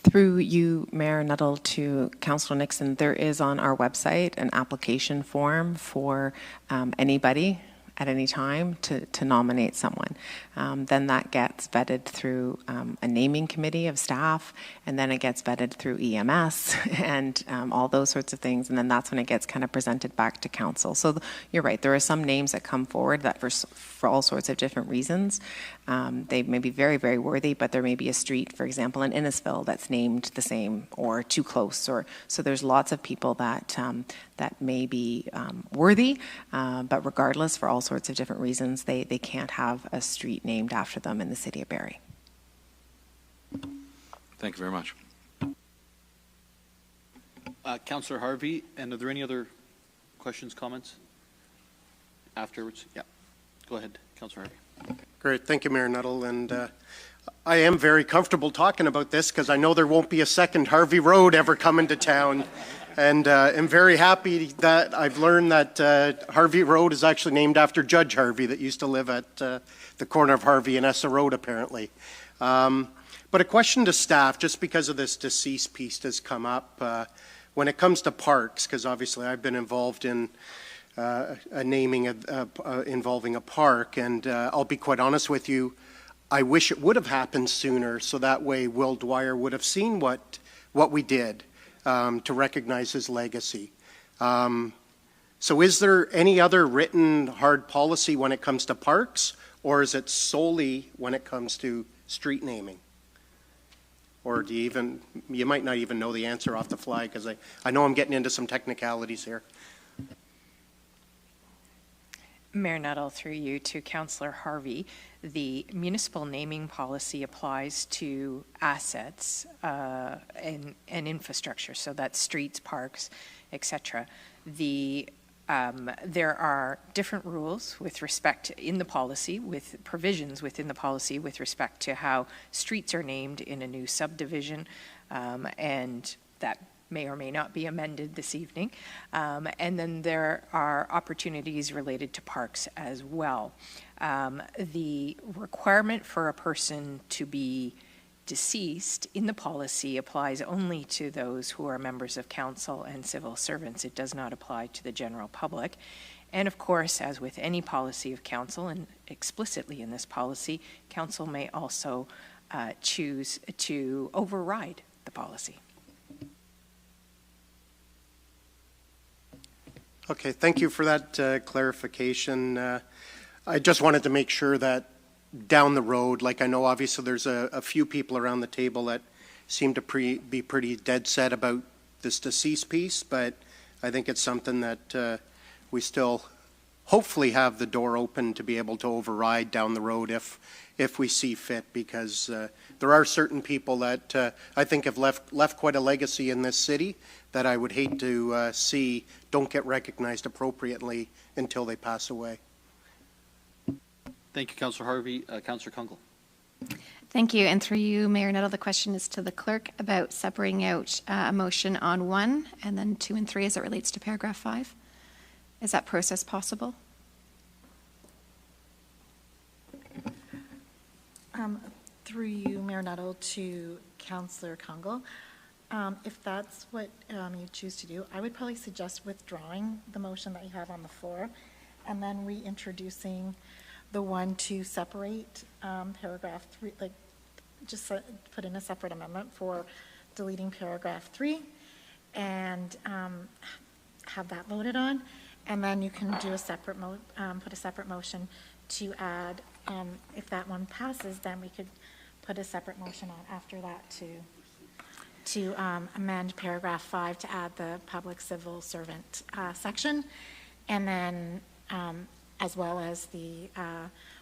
Through you, Mayor Nuttall, to Councillor Nixon, there is on our website an application form for anybody at any time to nominate someone. Then that gets vetted through a naming committee of staff, and then it gets vetted through EMS and all those sorts of things, and then that's when it gets kind of presented back to council. So you're right, there are some names that come forward that for all sorts of different reasons, they may be very, very worthy, but there may be a street, for example, in Innisfil that's named the same or too close, or so there's lots of people that that may be worthy, but regardless, for all sorts of different reasons, they can't have a street named after them in the city of Barrie. Thank you very much. Councillor Harvey, and are there any other questions, comments afterwards? Yeah, go ahead, Councillor Harvey. Great, thank you, Mayor Nuttall, and I am very comfortable talking about this because I know there won't be a second Harvey Road ever coming to town. And I'm very happy that I've learned that Harvey Road is actually named after Judge Harvey that used to live at the corner of Harvey and Essa Road, apparently. But a question to staff, just because of this deceased piece has come up. When it comes to parks, because obviously I've been involved in a naming involving a park, and I'll be quite honest with you, I wish it would have happened sooner, so that way Will Dwyer would have seen what we did. To recognize his legacy. So is there any other written hard policy when it comes to parks, or is it solely when it comes to street naming? Or do you might not even know the answer off the fly, because I know I'm getting into some technicalities here. Mayor Nuttall, through you to Councillor Harvey, the municipal naming policy applies to assets and infrastructure, so that's streets, parks, etc. There are different rules with respect in the policy, with provisions within the policy with respect to how streets are named in a new subdivision, and that may or may not be amended this evening. And then there are opportunities related to parks as well. The requirement for a person to be deceased in the policy applies only to those who are members of council and civil servants. It does not apply to the general public. And of course, as with any policy of council, and explicitly in this policy, council may also choose to override the policy. Okay, thank you for that clarification. I just wanted to make sure that down the road, like I know obviously there's a few people around the table that seem to be pretty dead set about this deceased piece, but I think it's something that we still hopefully have the door open to be able to override down the road if we see fit, because there are certain people that I think have left quite a legacy in this city that I would hate to see don't get recognized appropriately until they pass away. Thank you, Councillor Harvey. Councillor Kunkel. Thank you. And through you, Mayor Nuttall, the question is to the clerk about separating out a motion on 1 and then 2 and 3 as it relates to paragraph 5. Is that process possible? Through you, Mayor Nuttall, to Councillor Kunkel. If that's what you choose to do, I would probably suggest withdrawing the motion that you have on the floor and then reintroducing the one to separate paragraph 3, like just put in a separate amendment for deleting paragraph 3 and have that voted on. And then you can do a separate put a separate motion to add, if that one passes, then we could put a separate motion on after that to amend paragraph 5 to add the public civil servant section, and then as well as the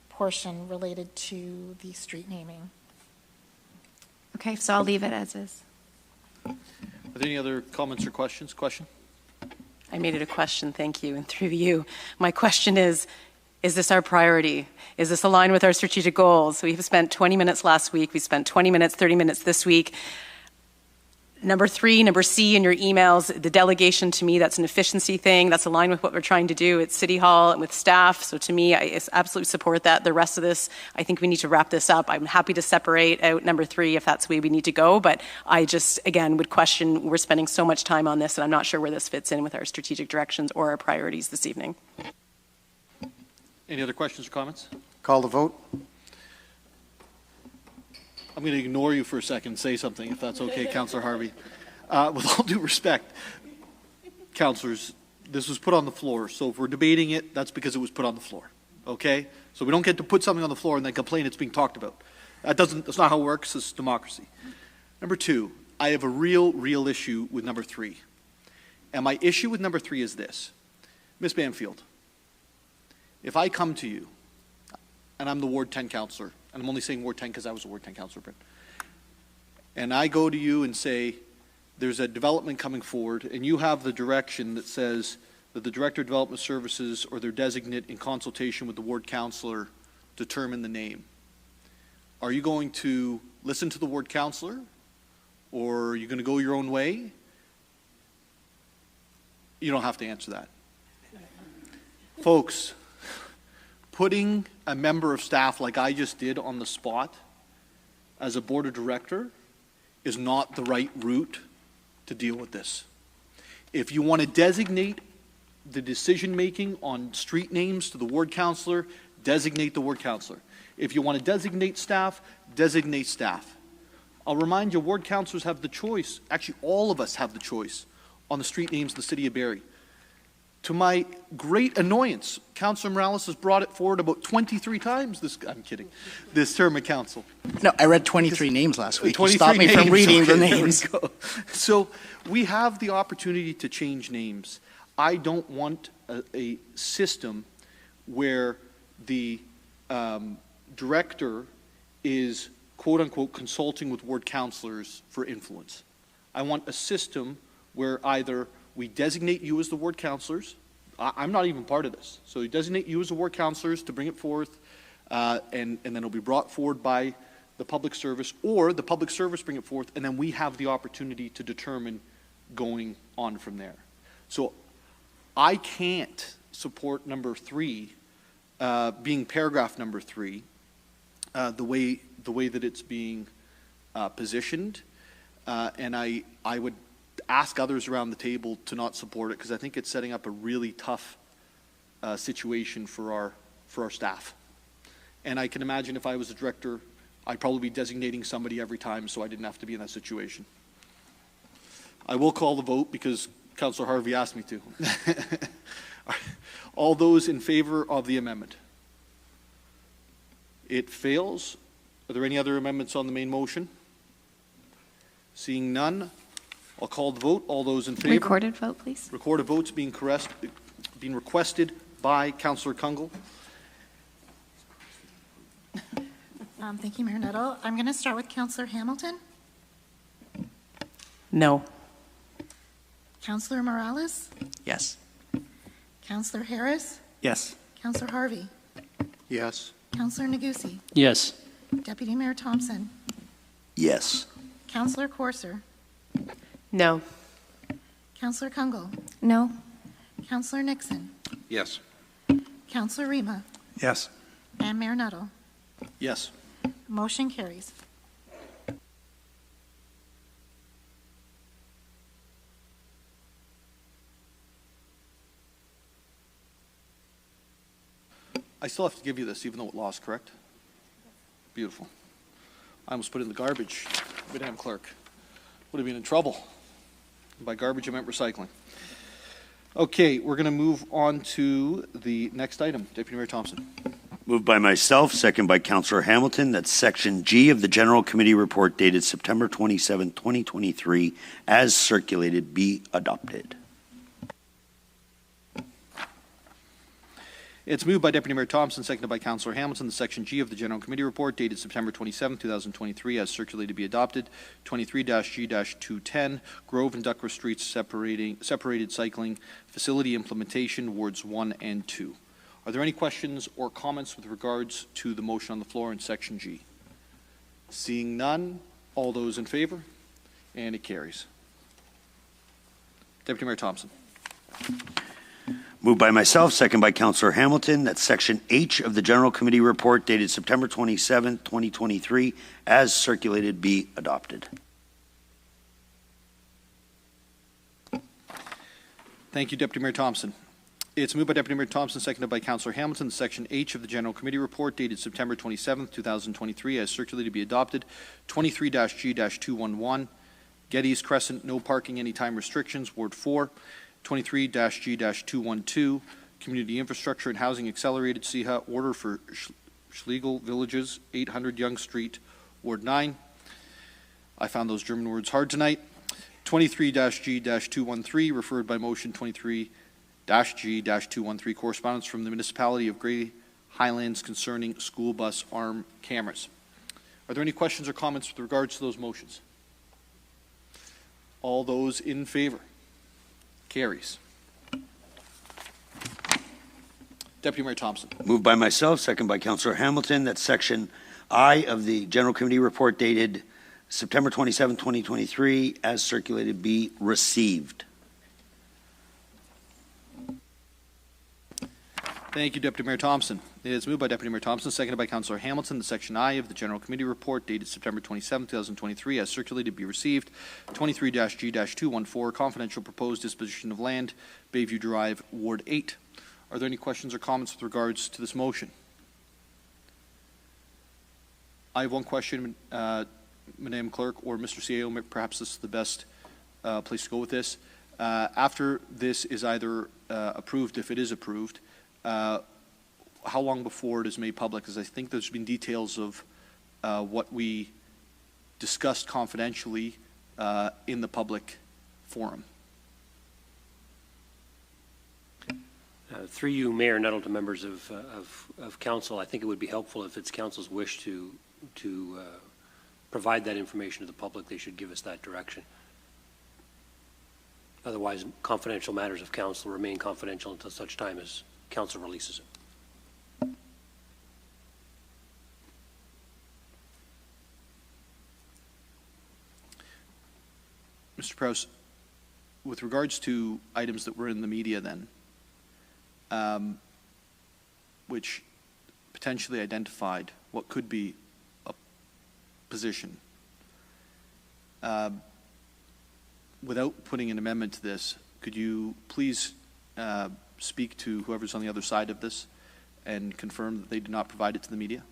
portion related to the street naming. Okay, so I'll leave it as is. Are there any other comments or questions? Question? I made it a question, thank you, and through you. My question is this our priority? Is this aligned with our strategic goals? We've spent 20 minutes last week, we spent 20 minutes, 30 minutes this week. Number 3, number C in your emails, the delegation, to me, that's an efficiency thing. That's aligned with what we're trying to do at City Hall and with staff. So to me, I absolutely support that. The rest of this, I think we need to wrap this up. I'm happy to separate out number 3 if that's the way we need to go. But I just, again, would question, we're spending so much time on this, and I'm not sure where this fits in with our strategic directions or our priorities this evening. Any other questions or comments? Call the vote. I'm going to ignore you for a second and say something, if that's okay, Councillor Harvey. With all due respect, councillors, this was put on the floor, so if we're debating it, that's because it was put on the floor, okay? So we don't get to put something on the floor and then complain it's being talked about. That's not how it works. This is democracy. Number 2, I have a real issue with number 3. And my issue with number 3 is this. Ms. Banfield, if I come to you, and I'm the Ward 10 councillor, and I'm only saying Ward 10 because I was a Ward 10 councillor, and I go to you and say, there's a development coming forward, and you have the direction that says that the Director of Development Services or their designate in consultation with the Ward councillor determine the name. Are you going to listen to the Ward councillor, or are you going to go your own way? You don't have to answer that. Folks, putting a member of staff like I just did on the spot as a board of director is not the right route to deal with this. If you want to designate the decision-making on street names to the ward councillor, designate the ward councillor. If you want to designate staff, designate staff. I'll remind you, ward councillors have the choice, actually all of us have the choice, on the street names in the city of Barrie. To my great annoyance, Councillor Morales has brought it forward about 23 times this term of council. No, I read 23 names last week. You stopped me from reading the names. So we have the opportunity to change names. I don't want a system where the director is quote unquote consulting with ward councillors for influence. I want a system where either we designate you as the ward councillors. I'm not even part of this. So we designate you as the ward councillors to bring it forth, and then it'll be brought forward by the public service, or the public service bring it forth, and then we have the opportunity to determine going on from there. So I can't support number 3, being paragraph number 3, the way that it's being positioned, and I would ask others around the table to not support it because I think it's setting up a really tough situation for our staff. And I can imagine if I was a director, I'd probably be designating somebody every time so I didn't have to be in that situation. I will call the vote because Councillor Harvey asked me to. All those in favor of the amendment? It fails. Are there any other amendments on the main motion? Seeing none, I'll call the vote. All those in favor? Recorded vote, please. Recorded votes being requested by Councillor Kungl. Thank you, Mayor Nuttall. I'm going to start with Councillor Hamilton. No. Councillor Morales? Yes. Councillor Harris? Yes. Councillor Harvey? Yes. Councillor Negussi? Yes. Deputy Mayor Thompson? Yes. Councillor Corser? No. Councillor Kungl? No. Councillor Nixon? Yes. Councillor Rima? Yes. And Mayor Nuttall? Yes. Motion carries. I still have to give you this even though it lost, correct? Beautiful. I almost put it in the garbage. Madam Clerk. Would have been in trouble. By garbage, I meant recycling. Okay, we're going to move on to the next item. Deputy Mayor Thompson. Moved by myself, second by Councillor Hamilton, that Section G of the General Committee Report dated September 27, 2023, as circulated, be adopted. It's moved by Deputy Mayor Thompson, seconded by Councillor Hamilton, that Section G of the General Committee Report dated September 27, 2023, as circulated, be adopted. 23-G-210, Grove and Duckworth Streets separated cycling facility implementation, wards 1 and 2. Are there any questions or comments with regards to the motion on the floor in Section G? Seeing none, all those in favor? And it carries. Deputy Mayor Thompson. Moved by myself, second by Councillor Hamilton, that Section H of the General Committee Report dated September 27, 2023, as circulated, be adopted. Thank you, Deputy Mayor Thompson. It's moved by Deputy Mayor Thompson, seconded by Councillor Hamilton, Section H of the General Committee Report dated September 27, 2023, as circulated, be adopted. 23-G-211, Getty's Crescent, no parking anytime restrictions, Ward 4. 23-G-212, Community Infrastructure and Housing Accelerated CIHA order for Schlegel Villages, 800 Young Street, Ward 9. I found those German words hard tonight. 23-G-213, referred by motion. 23-G-213, correspondence from the municipality of Grey Highlands concerning school bus arm cameras. Are there any questions or comments with regards to those motions? All those in favor? Carries. Deputy Mayor Thompson. Moved by myself, second by Councillor Hamilton, that Section I of the General Committee Report dated September 27, 2023, as circulated, be received. Thank you, Deputy Mayor Thompson. It is moved by Deputy Mayor Thompson, seconded by Councillor Hamilton, the Section I of the General Committee Report dated September 27, 2023, as circulated, be received. 23-G-214, confidential proposed disposition of land, Bayview Drive, Ward 8. Are there any questions or comments with regards to this motion? I have one question, Madam Clerk or Mr. CEO, perhaps this is the best place to go with this. After this is either approved, if it is approved, how long before it is made public? Because I think there's been details of what we discussed confidentially in the public forum. Through you, Mayor Nuttall, to members of council, I think it would be helpful if it's council's wish to provide that information to the public. They should give us that direction. Otherwise, confidential matters of council remain confidential until such time as council releases it. Mr. Prowse, with regards to items that were in the media then, which potentially identified what could be a position, without putting an amendment to this, could you please speak to whoever's on the other side of this and confirm that they did not provide it to the media?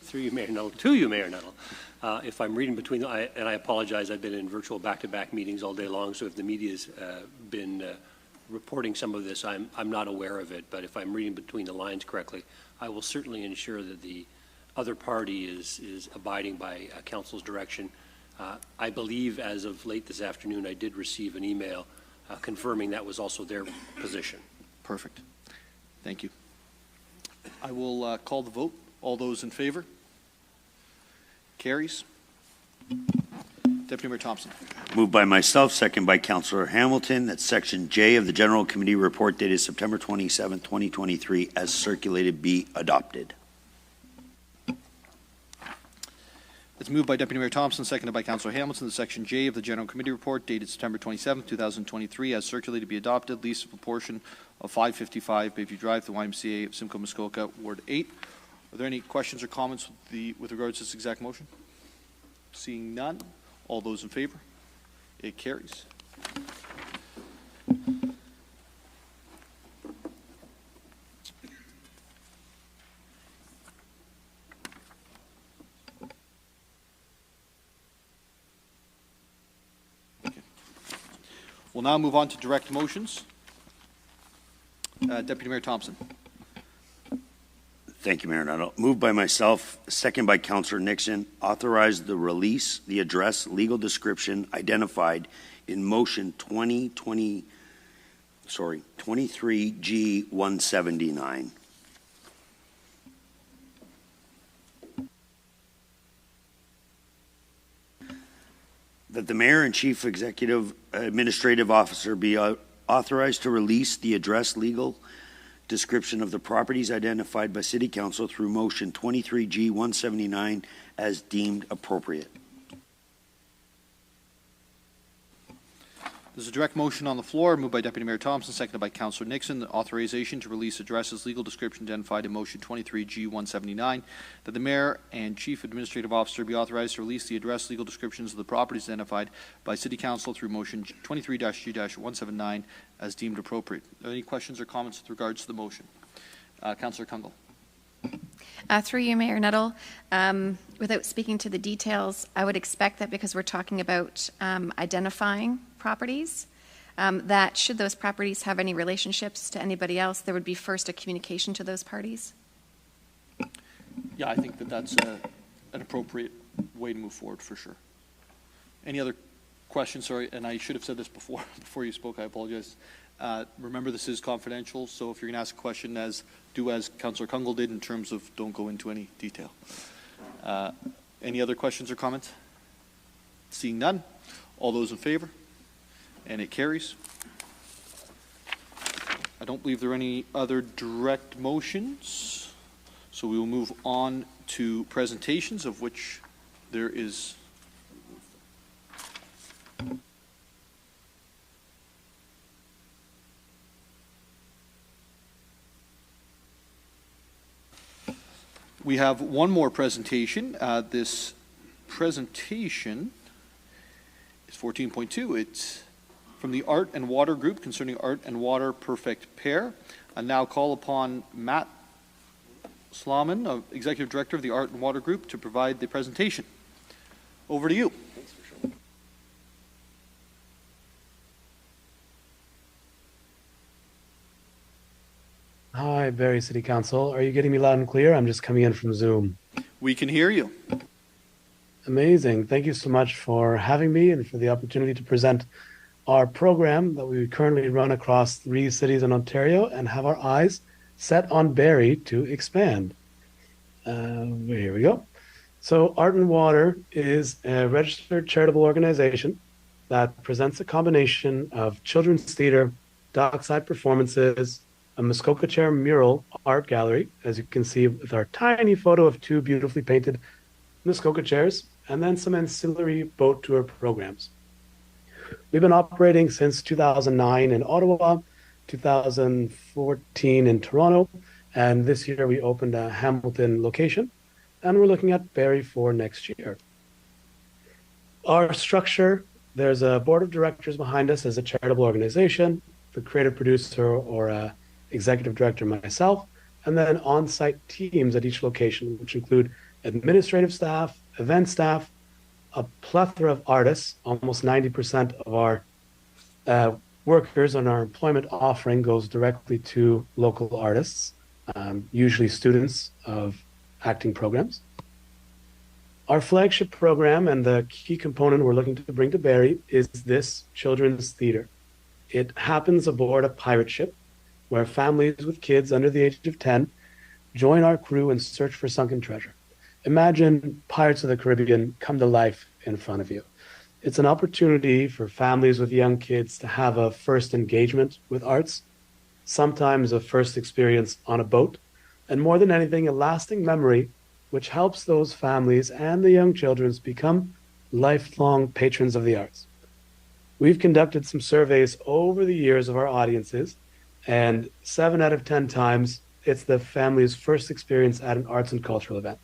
Through you, Mayor Nuttall, to you, Mayor Nuttall. If I'm reading between, and I apologize, I've been in virtual back-to-back meetings all day long, so if the media's been reporting some of this, I'm not aware of it, but if I'm reading between the lines correctly, I will certainly ensure that the other party is abiding by council's direction. I believe as of late this afternoon, I did receive an email confirming that was also their position. Perfect. Thank you. I will call the vote. All those in favor? Carries. Deputy Mayor Thompson. Moved by myself, second by Councillor Hamilton, that Section J of the General Committee Report dated September 27, 2023, as circulated, be adopted. It's moved by Deputy Mayor Thompson, seconded by Councillor Hamilton, that Section J of the General Committee Report dated September 27, 2023, as circulated, be adopted. Lease of proportion of 555 Bayview Drive, the YMCA of Simcoe Muskoka, Ward 8. Are there any questions or comments with regards to this exact motion? Seeing none, all those in favor? It carries. We'll now move on to direct motions. Deputy Mayor Thompson. Thank you, Mayor Nuttall. Moved by myself, second by Councillor Nixon, authorize the release, the address, legal description identified in motion 23G 179. That the Mayor and Chief Executive Administrative Officer be authorized to release the address, legal description of the properties identified by City Council through motion 23G 179 as deemed appropriate. There's a direct motion on the floor, moved by Deputy Mayor Thompson, seconded by Councillor Nixon, the authorization to release addresses, legal description identified in motion 23G 179, that the Mayor and Chief Administrative Officer be authorized to release the address, legal descriptions of the properties identified by City Council through motion 23-G 179 as deemed appropriate. Are there any questions or comments with regards to the motion? Councillor Kungle. Through you, Mayor Nuttall, without speaking to the details, I would expect that because we're talking about identifying properties, that should those properties have any relationships to anybody else, there would be first a communication to those parties? Yeah, I think that that's an appropriate way to move forward for sure. Any other questions? Sorry, and I should have said this before you spoke. I apologize. Remember, this is confidential, so if you're going to ask a question, do as Councillor Kungle did in terms of don't go into any detail. Any other questions or comments? Seeing none, all those in favor? And it carries. I don't believe there are any other direct motions, so we will move on to presentations, of which there is we have one more presentation. This presentation is 14.2. It's from the Art and Water Group concerning Art and Water Perfect Pair. I now call upon Matt Sloman, Executive Director of the Art and Water Group, to provide the presentation. Over to you. Hi, Barrie City Council. Are you getting me loud and clear? I'm just coming in from Zoom. We can hear you. Amazing. Thank you so much for having me and for the opportunity to present our program that we currently run across 3 cities in Ontario and have our eyes set on Barrie to expand. Here we go. So Art and Water is a registered charitable organization that presents a combination of children's theater, dockside performances, a Muskoka chair mural art gallery, as you can see with our tiny photo of 2 beautifully painted Muskoka chairs, and then some ancillary boat tour programs. We've been operating since 2009 in Ottawa, 2014 in Toronto, and this year we opened a Hamilton location, and we're looking at Barrie for next year. Our structure, there's a board of directors behind us as a charitable organization, the creative producer or executive director myself, and then on-site teams at each location, which include administrative staff, event staff, a plethora of artists. Almost 90% of our workers on our employment offering goes directly to local artists, usually students of acting programs. Our flagship program and the key component we're looking to bring to Barrie is this children's theater. It happens aboard a pirate ship where families with kids under the age of 10 join our crew and search for sunken treasure. Imagine Pirates of the Caribbean come to life in front of you. It's an opportunity for families with young kids to have a first engagement with arts, sometimes a first experience on a boat, and more than anything, a lasting memory which helps those families and the young children become lifelong patrons of the arts. We've conducted some surveys over the years of our audiences, and 7 out of 10 times, it's the family's first experience at an arts and cultural event.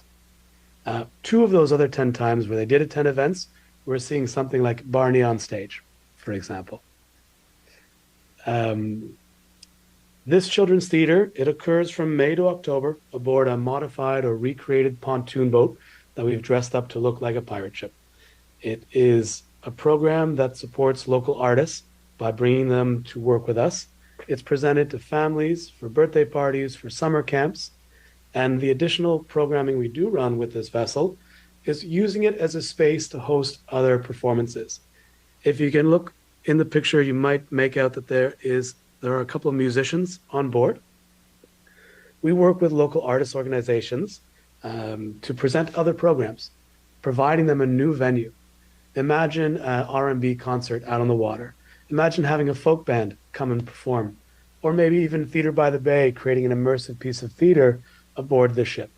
2 of those other 10 times where they did attend events, we're seeing something like Barrie on stage, for example. This children's theater, it occurs from May to October aboard a modified or recreated pontoon boat that we've dressed up to look like a pirate ship. It is a program that supports local artists by bringing them to work with us It's presented to families for birthday parties, for summer camps, and the additional programming we do run with this vessel is using it as a space to host other performances. If you can look in the picture, you might make out that there are a couple of musicians on board. We work with local artist organizations to present other programs, providing them a new venue. Imagine an R&B concert out on the water. Imagine having a folk band come and perform, or maybe even Theater by the Bay, creating an immersive piece of theater aboard the ship.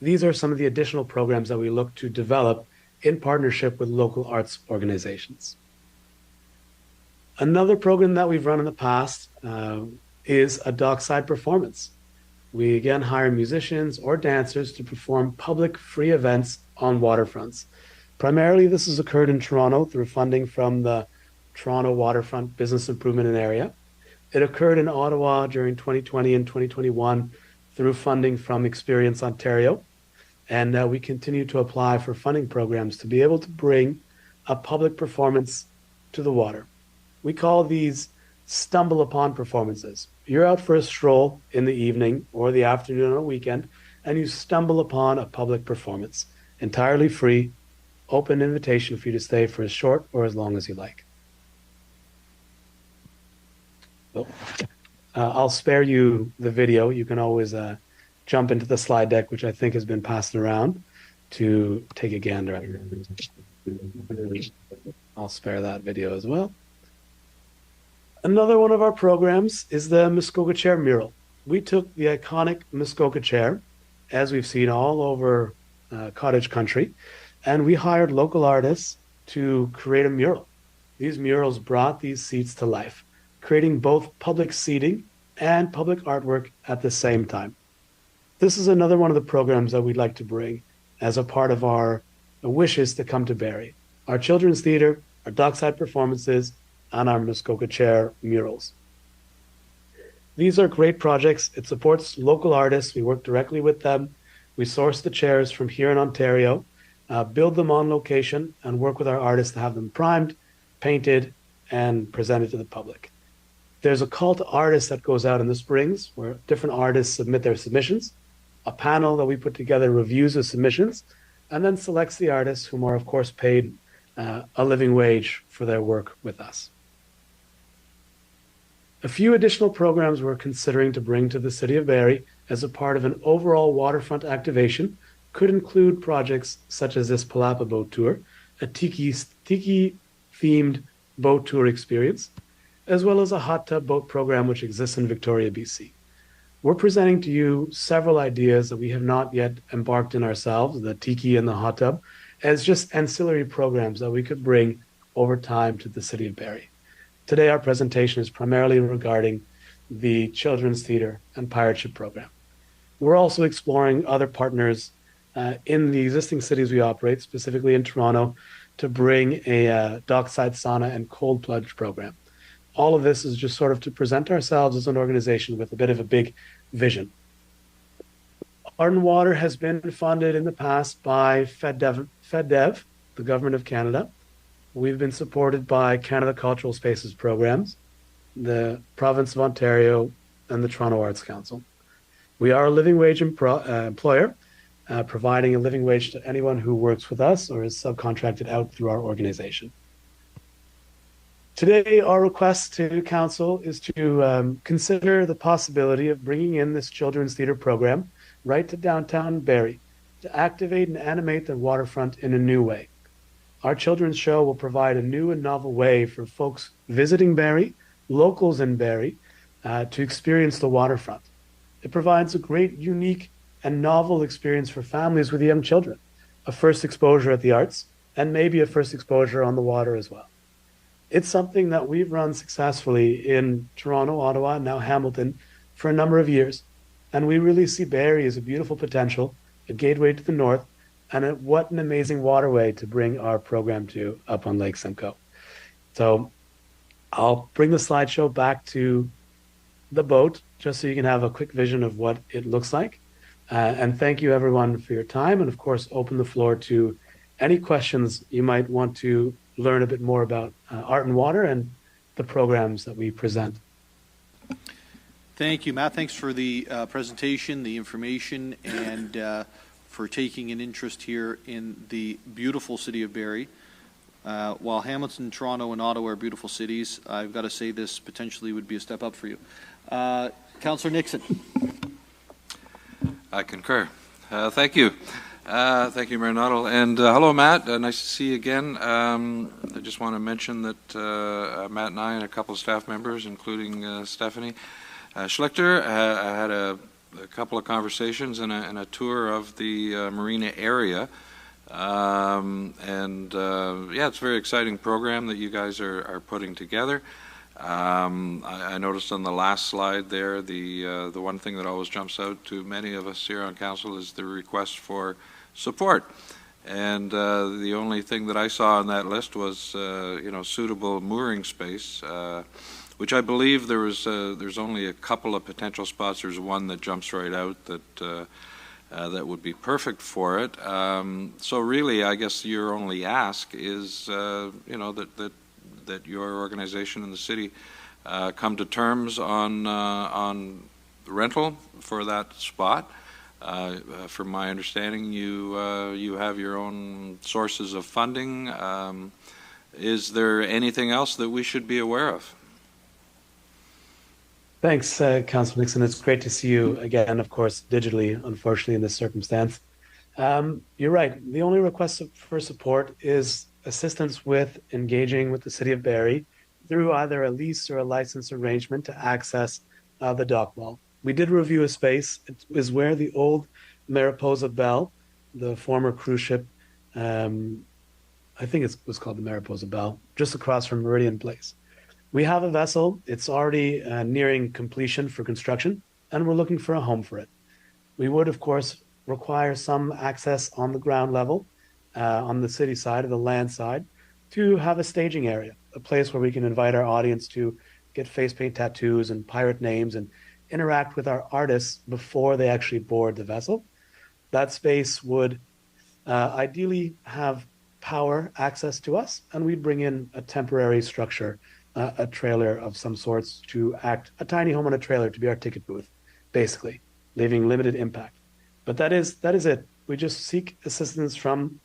These are some of the additional programs that we look to develop in partnership with local arts organizations. Another program that we've run in the past is a dockside performance. We again hire musicians or dancers to perform public free events on waterfronts. Primarily, this has occurred in Toronto through funding from the Toronto Waterfront Business Improvement and Area. It occurred in Ottawa during 2020 and 2021 through funding from Experience Ontario. And we continue to apply for funding programs to be able to bring a public performance to the water. We call these stumble upon performances. You're out for a stroll in the evening or the afternoon on a weekend, and you stumble upon a public performance, entirely free, open invitation for you to stay for as short or as long as you like. So, I'll spare you the video. You can always jump into the slide deck, which I think has been passed around, to take a gander at. I'll spare that video as well. Another one of our programs is the Muskoka Chair mural. We took the iconic Muskoka Chair, as we've seen all over cottage country, and we hired local artists to create a mural. These murals brought these seats to life, creating both public seating and public artwork at the same time. This is another one of the programs that we'd like to bring as a part of our wishes to come to Barrie. Our children's theater, our dockside performances, and our Muskoka Chair murals. These are great projects. It supports local artists. We work directly with them. We source the chairs from here in Ontario, build them on location, and work with our artists to have them primed, painted, and presented to the public. There's a call to artists that goes out in the springs where different artists submit their submissions. A panel that we put together reviews the submissions and then selects the artists, whom are, of course, paid a living wage for their work with us. A few additional programs we're considering to bring to the City of Barrie as a part of an overall waterfront activation could include projects such as this Palapa boat tour, a tiki-themed boat tour experience, as well as a hot tub boat program which exists in Victoria, BC. We're presenting to you several ideas that we have not yet embarked in ourselves, the tiki and the hot tub, as just ancillary programs that we could bring over time to the City of Barrie. Today, our presentation is primarily regarding the Children's Theatre and Pirate Ship program. We're also exploring other partners in the existing cities we operate, specifically in Toronto, to bring a dockside sauna and cold plunge program. All of this is just sort of to present ourselves as an organization with a bit of a big vision. Art and Water has been funded in the past by FedDev, the Government of Canada. We've been supported by Canada Cultural Spaces Programs, the Province of Ontario, and the Toronto Arts Council. We are a living wage employer, providing a living wage to anyone who works with us or is subcontracted out through our organization. Today, our request to Council is to consider the possibility of bringing in this children's theatre program right to downtown Barrie to activate and animate the waterfront in a new way. Our children's show will provide a new and novel way for folks visiting Barrie, locals in Barrie, to experience the waterfront. It provides a great, unique, and novel experience for families with young children, a first exposure at the arts, and maybe a first exposure on the water as well. It's something that we've run successfully in Toronto, Ottawa, and now Hamilton for a number of years. And we really see Barrie as a beautiful potential, a gateway to the north, and what an amazing waterway to bring our program to up on Lake Simcoe. So I'll bring the slideshow back to the boat just so you can have a quick vision of what it looks like. And thank you everyone for your time, and of course open the floor to any questions you might want to learn a bit more about Art and Water and the programs that we present. Thank you, Matt. Thanks for the presentation, the information, and for taking an interest here in the beautiful city of Barrie. While Hamilton, Toronto, and Ottawa are beautiful cities, I've got to say this potentially would be a step up for you. Councillor Nixon. I concur. Thank you. Thank you, Mayor Nuttall. And hello, Matt. Nice to see you again. I just want to mention that Matt and I and a couple of staff members, including Stephanie Schlichter, had a couple of conversations and a tour of the marina area. Yeah, it's a very exciting program that you guys are putting together. I noticed on the last slide there, the one thing that always jumps out to many of us here on council is the request for support. And the only thing that I saw on that list was, suitable mooring space, which I believe there's only a couple of potential spots. There's one that jumps right out that would be perfect for it. So really, I guess your only ask is, that your organization and the city come to terms on rental for that spot. From my understanding, you have your own sources of funding. Is there anything else that we should be aware of? Thanks, Councilor Nixon. It's great to see you again, of course, digitally, unfortunately, in this circumstance. You're right. The only request for support is assistance with engaging with the City of Barrie through either a lease or a license arrangement to access the dock wall. We did review a space. It is where the old Mariposa Belle, the former cruise ship, I think it was called the Mariposa Belle, just across from Meridian Place. We have a vessel. It's already nearing completion for construction, and we're looking for a home for it. We would, of course, require some access on the ground level, on the city side or the land side, to have a staging area, a place where we can invite our audience to get face paint tattoos and pirate names and interact with our artists before they actually board the vessel. That space would ideally have power access to us, and we'd bring in a temporary structure, a trailer of some sorts to act, a tiny home on a trailer to be our ticket booth, basically, leaving limited impact. But that is it. We just seek assistance from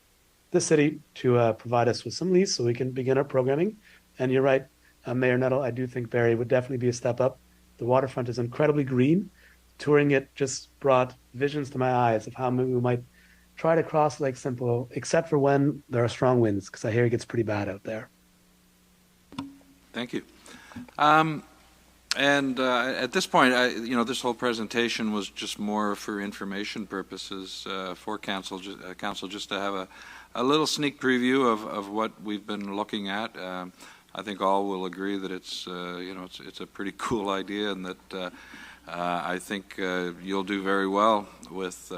the city to provide us with some lease so we can begin our programming. And you're right, Mayor Nuttall, I do think Barrie would definitely be a step up. The waterfront is incredibly green. Touring it just brought visions to my eyes of how we might try to cross Lake Simcoe, except for when there are strong winds, because I hear it gets pretty bad out there. Thank you. At this point, this whole presentation was just more for information purposes for council, just to have a little sneak preview of what we've been looking at. I think all will agree that it's a pretty cool idea, and that I think you'll do very well with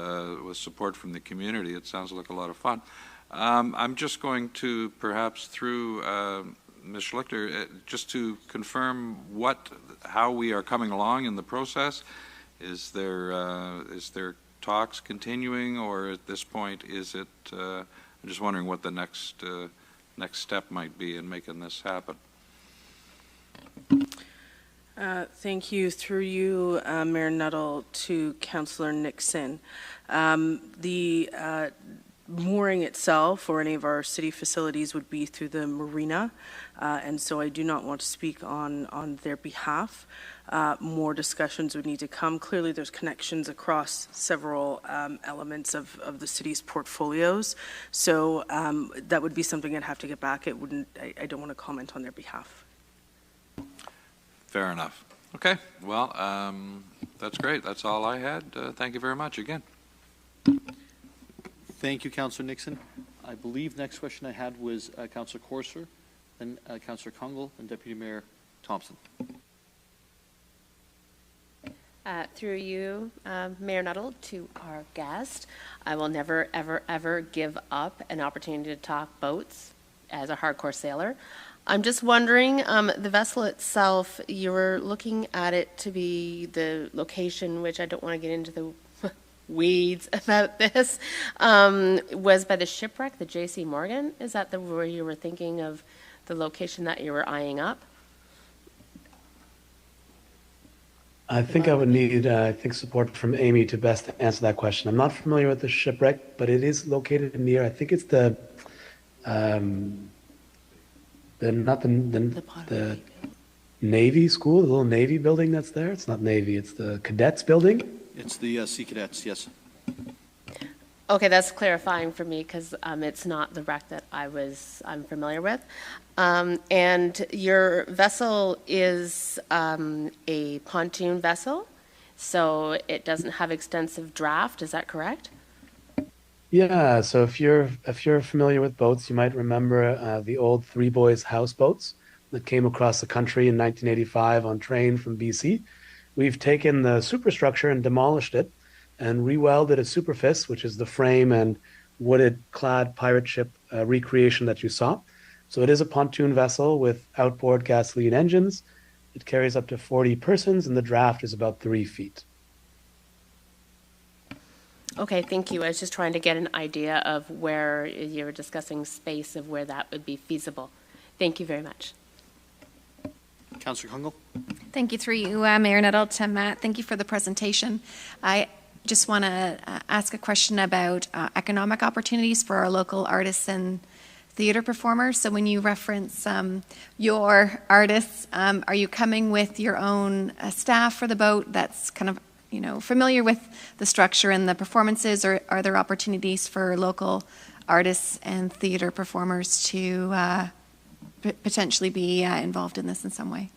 support from the community. It sounds like a lot of fun. I'm just going to perhaps through Ms. Schlichter, just to confirm how we are coming along in the process. Is there talks continuing, or at this point is it? I'm just wondering what the next step might be in making this happen. Thank you. Through you, Mayor Nuttall, to Councillor Nixon. The mooring itself or any of our city facilities would be through the marina, and so I do not want to speak on their behalf. More discussions would need to come. Clearly there's connections across several elements of the city's portfolios, so that would be something I'd have to get back. I don't want to comment on their behalf. Fair enough. Okay, well, that's great. That's all I had. Thank you very much again. Thank you, Councillor Nixon. I believe next question I had was Councillor Corser, then Councillor Kungl, and Deputy Mayor Thompson. Through you, Mayor Nuttall, to our guest. I will never, ever, ever give up an opportunity to talk boats as a hardcore sailor. I'm just wondering, the vessel itself, you were looking at it to be the location, which I don't want to get into the weeds about this, was by the shipwreck, the J.C. Morgan. Is that where you were thinking of the location that you were eyeing up? I think I would need, support from Amy to best answer that question. I'm not familiar with the shipwreck, but it is located near, I think it's um, the Navy school, the little Navy building that's there. It's not Navy, it's the cadets building. It's the Sea Cadets, yes. Okay, that's clarifying for me because it's not the wreck that I'm familiar with. And your vessel is a pontoon vessel, so it doesn't have extensive draft. Is that correct? Yeah, so if you're familiar with boats, you might remember the old Three Boys houseboats that came across the country in 1985 on train from BC. We've taken the superstructure and demolished it and rewelded a superfice, which is the frame and wooded clad pirate ship recreation that you saw. So it is a pontoon vessel with outboard gasoline engines. It carries up to 40 persons and the draft is about 3 feet. Okay, thank you. I was just trying to get an idea of where you were discussing space of where that would be feasible. Thank you very much. Councillor Kungle. Thank you, through you, Mayor Nuttall, to Matt. Thank you for the presentation. I just want to ask a question about economic opportunities for our local artists and theater performers. So when you reference your artists, are you coming with your own staff for the boat that's kind of, familiar with the structure and the performances, or are there opportunities for local artists and theater performers to potentially be involved in this in some way?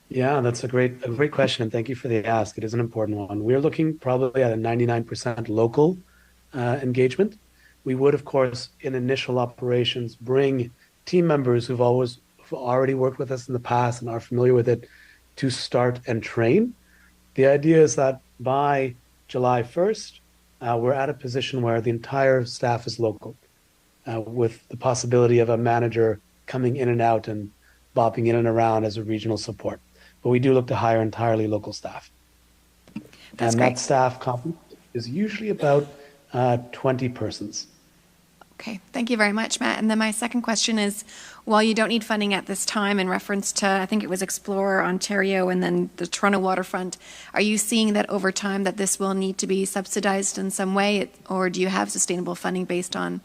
Yeah, that's a great question, and thank you for the ask. It is an important one. We're looking probably at a 99% local engagement. We would, of course, in initial operations, bring team members who've already worked with us in the past and are familiar with it to start and train. The idea is that by July 1st, we're at a position where the entire staff is local, with the possibility of a manager coming in and out and bopping in and around as a regional support. But we do look to hire entirely local staff. That's and great. That staff complement is usually about 20 persons. Okay, thank you very much, Matt. And then my second question is, while you don't need funding at this time in reference to, I think it was Explore Ontario and then the Toronto waterfront, are you seeing that over time that this will need to be subsidized in some way, or do you have sustainable funding based on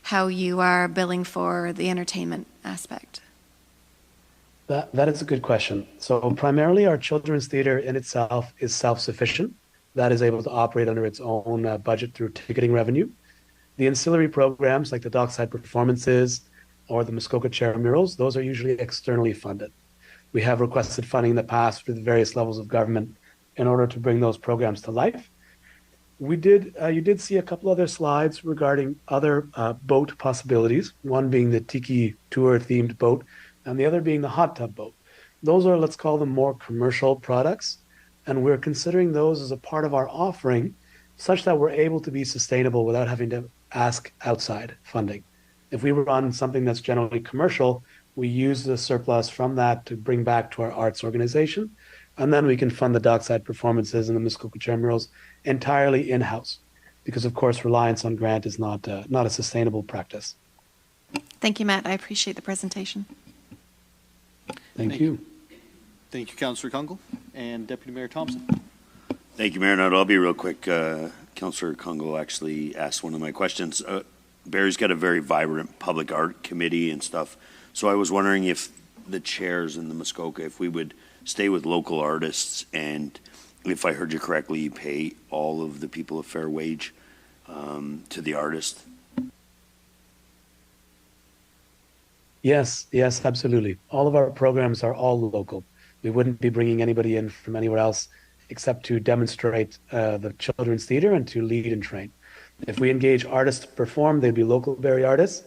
how you are billing for the entertainment aspect? That is a good question. So primarily our children's theater in itself is self-sufficient. That is able to operate under its own budget through ticketing revenue. The ancillary programs like the dockside performances or the Muskoka chair murals, those are usually externally funded. We have requested funding in the past through the various levels of government in order to bring those programs to life. You did see a couple other slides regarding other boat possibilities, one being the Tiki Tour themed boat and the other being the hot tub boat. Those are, let's call them, more commercial products, and we're considering those as a part of our offering such that we're able to be sustainable without having to ask outside funding. If we run something that's generally commercial, we use the surplus from that to bring back to our arts organization, and then we can fund the dockside performances and the Muskoka chair murals entirely in-house, because of course reliance on grant is not a sustainable practice. Thank you, Matt. I appreciate the presentation. Thank you. Thank you, Councillor Kungle. And Deputy Mayor Thompson. Thank you, Mayor Nuttall. I'll be real quick. Councillor Kungle actually asked one of my questions. Barrie's got a very vibrant public art committee and stuff. So I was wondering if the chairs in the Muskoka, if we would stay with local artists, and if I heard you correctly, you pay all of the people a fair wage to the artist. Yes, absolutely. All of our programs are all local. We wouldn't be bringing anybody in from anywhere else except to demonstrate the children's theater and to lead and train. If we engage artists to perform, they'd be local Barrie artists.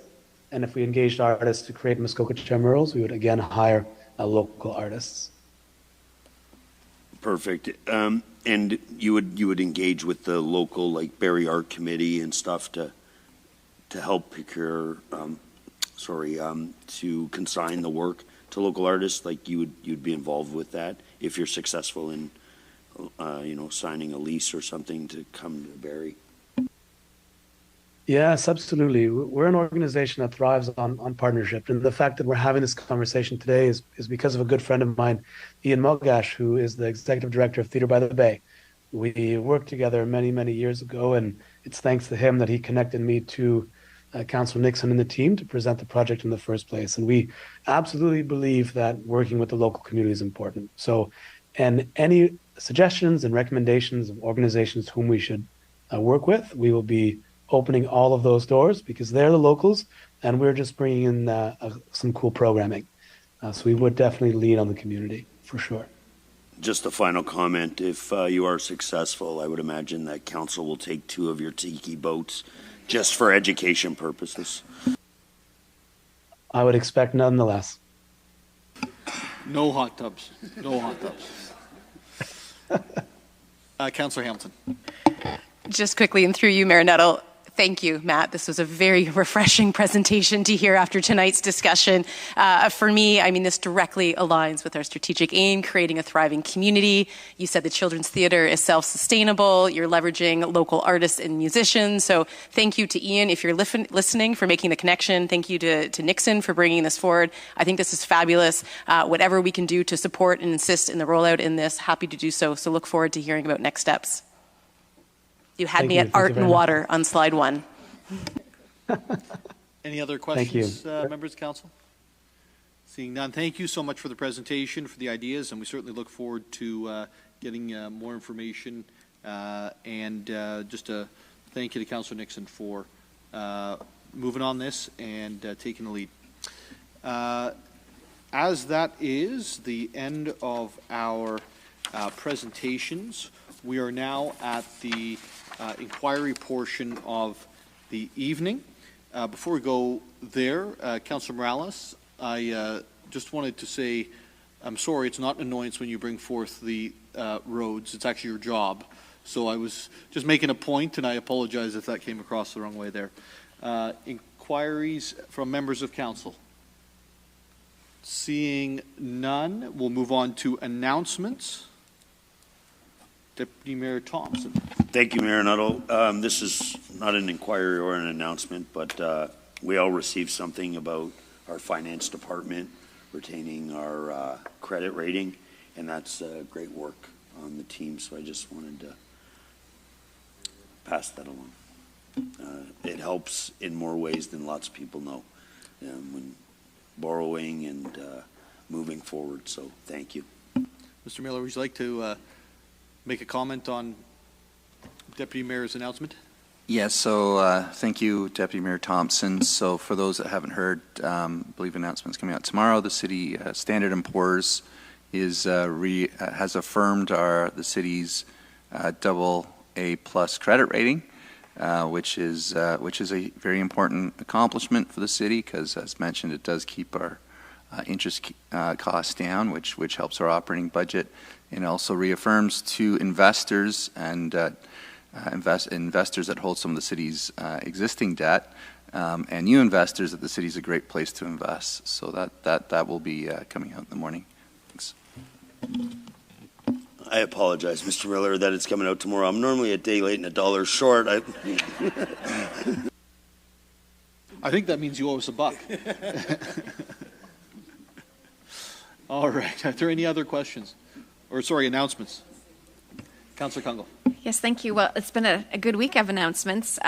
And if we engaged artists to create Muskoka chair murals, we would again hire local artists. Perfect. And you would engage with the local, like Barrie Art Committee and stuff to help procure, to consign the work to local artists. Like you'd be involved with that if you're successful in, signing a lease or something to come to Barrie. Yes, absolutely. We're an organization that thrives on partnership. And the fact that we're having this conversation today is because of a good friend of mine, Ian Mulgash, who is the executive director of Theatre by the Bay. We worked together many, many years ago, and it's thanks to him that he connected me to Councillor Nixon and the team to present the project in the first place. And we absolutely believe that working with the local community is important. So, and any suggestions and recommendations of organizations whom we should work with, we will be opening all of those doors because they're the locals and we're just bringing in some cool programming. So we would definitely lean on the community for sure. Just a final comment. If you are successful, I would imagine that council will take 2 of your tiki boats just for education purposes. I would expect nonetheless. No hot tubs. No hot tubs. Councillor Hamilton. Just quickly, and through you, Mayor Nuttall, thank you, Matt. This was a very refreshing presentation to hear after tonight's discussion. For me, I mean, this directly aligns with our strategic aim, creating a thriving community. You said the Children's Theatre is self-sustainable. You're leveraging local artists and musicians. So thank you to Ian, if you're listening, for making the connection. Thank you to Nixon for bringing this forward. I think this is fabulous. Whatever we can do to support and insist in the rollout in this, happy to do so. So look forward to hearing about next steps. You had me at art and water on slide 1. Any other questions, members of council? Seeing none, thank you so much for the presentation, for the ideas, and we certainly look forward to getting more information. And just a thank you to Councillor Nixon for moving on this and taking the lead. As that is the end of our presentations, we are now at the inquiry portion of the evening. Before we go there, Councillor Morales, I just wanted to say I'm sorry it's not an annoyance when you bring forth the roads. It's actually your job. So I was just making a point, and I apologize if that came across the wrong way there. Inquiries from members of council. Seeing none, we'll move on to announcements. Deputy Mayor Thompson. Thank you, Mayor Nuttall. This is not an inquiry or an announcement, but we all received something about our finance department retaining our credit rating, and that's great work on the team, so I just wanted to pass that along. It helps in more ways than lots of people know when borrowing and moving forward, so thank you. Mr. Miller, would you like to make a comment on Deputy Mayor's announcement? Yes, so thank you, Deputy Mayor Thompson. So for those that haven't heard, I believe announcement's coming out tomorrow. The city Standard & Poor's is has affirmed the city's AA+ credit rating, which is a very important accomplishment for the city because, as mentioned, it does keep our interest costs down, which helps our operating budget, and also reaffirms to investors and investors that hold some of the city's existing debt and new investors that the city is a great place to invest. So that will be coming out in the morning. Thanks. I apologize, Mr. Miller, that it's coming out tomorrow. I'm normally a day late and $1 short. I think that means you owe us $1. All right. Are there any other questions? Or, sorry, announcements? Councillor Kungle. Yes, thank you. Well, it's been a good week of announcements.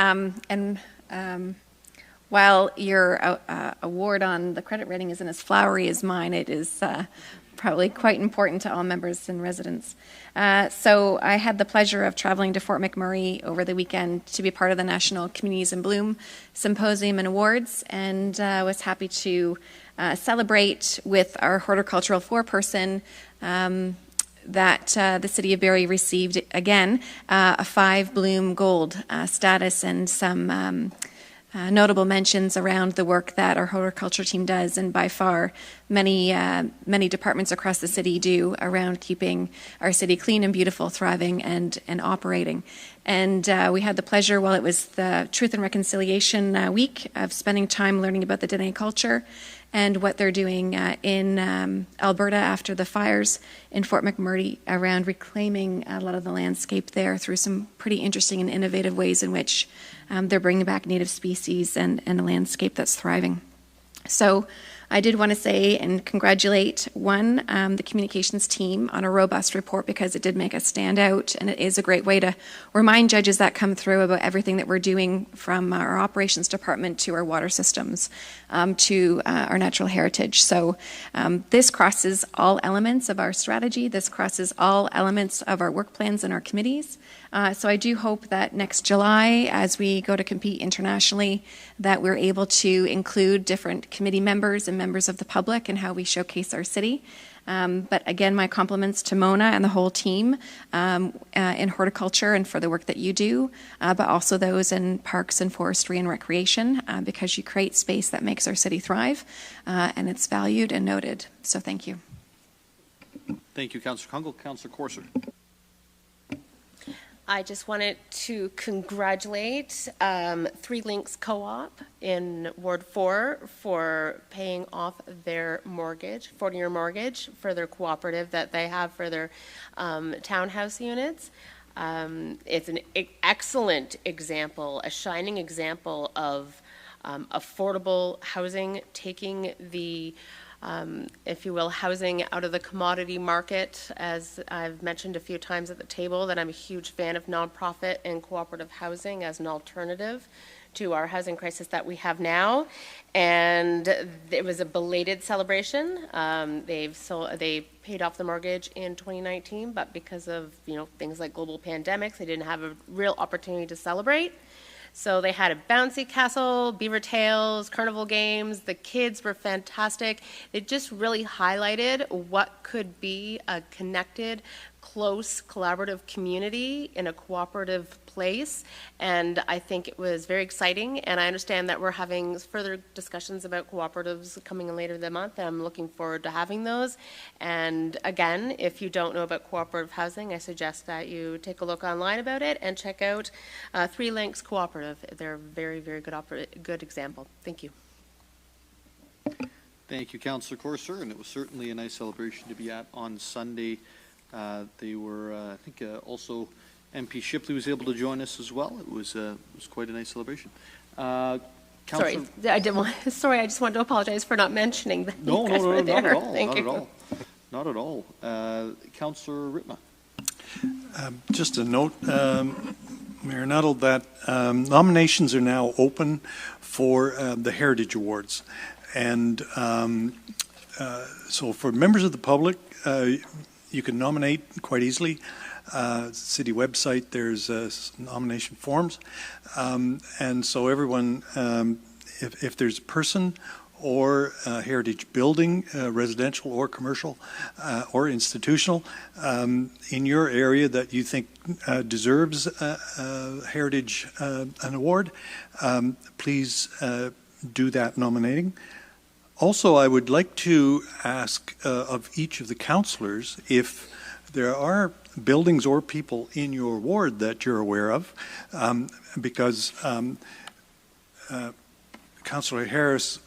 While your award on the credit rating isn't as flowery as mine, it is probably quite important to all members and residents. So I had the pleasure of traveling to Fort McMurray over the weekend to be part of the National Communities in Bloom Symposium and Awards, and was happy to celebrate with our horticultural foreperson that the City of Barrie received, again, a 5 Bloom Gold status and some notable mentions around the work that our horticulture team does, and by far many departments across the city do around keeping our city clean and beautiful, thriving and operating. And we had the pleasure, while it was the Truth and Reconciliation Week, of spending time learning about the Dene culture and what they're doing in Alberta after the fires in Fort McMurray around reclaiming a lot of the landscape there through some pretty interesting and innovative ways in which they're bringing back native species and a landscape that's thriving. So I did want to say and congratulate the communications team on a robust report, because it did make us stand out, and it is a great way to remind judges that come through about everything that we're doing, from our operations department to our water systems to our natural heritage. So this crosses all elements of our strategy. This crosses all elements of our work plans and our committees. So I do hope that next July, as we go to compete internationally, that we're able to include different committee members and members of the public in how we showcase our city. But again, my compliments to Mona and the whole team in horticulture and for the work that you do, but also those in parks and forestry and recreation, because you create space that makes our city thrive, and it's valued and noted. So thank you. Thank you, Councillor Kungl. Councillor Corser. I just wanted to congratulate Three Links Co-op in Ward 4 for paying off their mortgage, 40-year mortgage, for their cooperative that they have for their townhouse units. It's an excellent example, a shining example of affordable housing, taking the if you will, housing out of the commodity market. As I've mentioned a few times at the table, that I'm a huge fan of nonprofit and cooperative housing as an alternative to our housing crisis that we have now. And it was a belated celebration. They paid off the mortgage in 2019, but because of things like global pandemics, they didn't have a real opportunity to celebrate. So they had a bouncy castle, beaver tails, carnival games. The kids were fantastic. It just really highlighted what could be a connected, close, collaborative community in a cooperative place. And I think it was very exciting. And I understand that we're having further discussions about cooperatives coming in later this month. I'm looking forward to having those. And again, if you don't know about cooperative housing, I suggest that you take a look online about it and check out Three Links Cooperative. They're a very, very good example. Thank you. Thank you, Councillor Corser. And it was certainly a nice celebration to be at on Sunday. They were, I think, also MP Shipley was able to join us as well. It was quite a nice celebation. Sorry, I just wanted to apologize for not mentioning that. No, not at all. Thank you. Not at all. Councillor Ritma. Just a note, Mayor Nuttall, that nominations are now open for the Heritage Awards. And so for members of the public, you can nominate quite easily. City website, there's nomination forms. And so everyone, if there's a person or a heritage building, residential or commercial or institutional, in your area that you think deserves heritage an award, please do that nominating. Also, I would like to ask of each of the councillors if there are buildings or people in your ward that you're aware of, because Councillor Harris,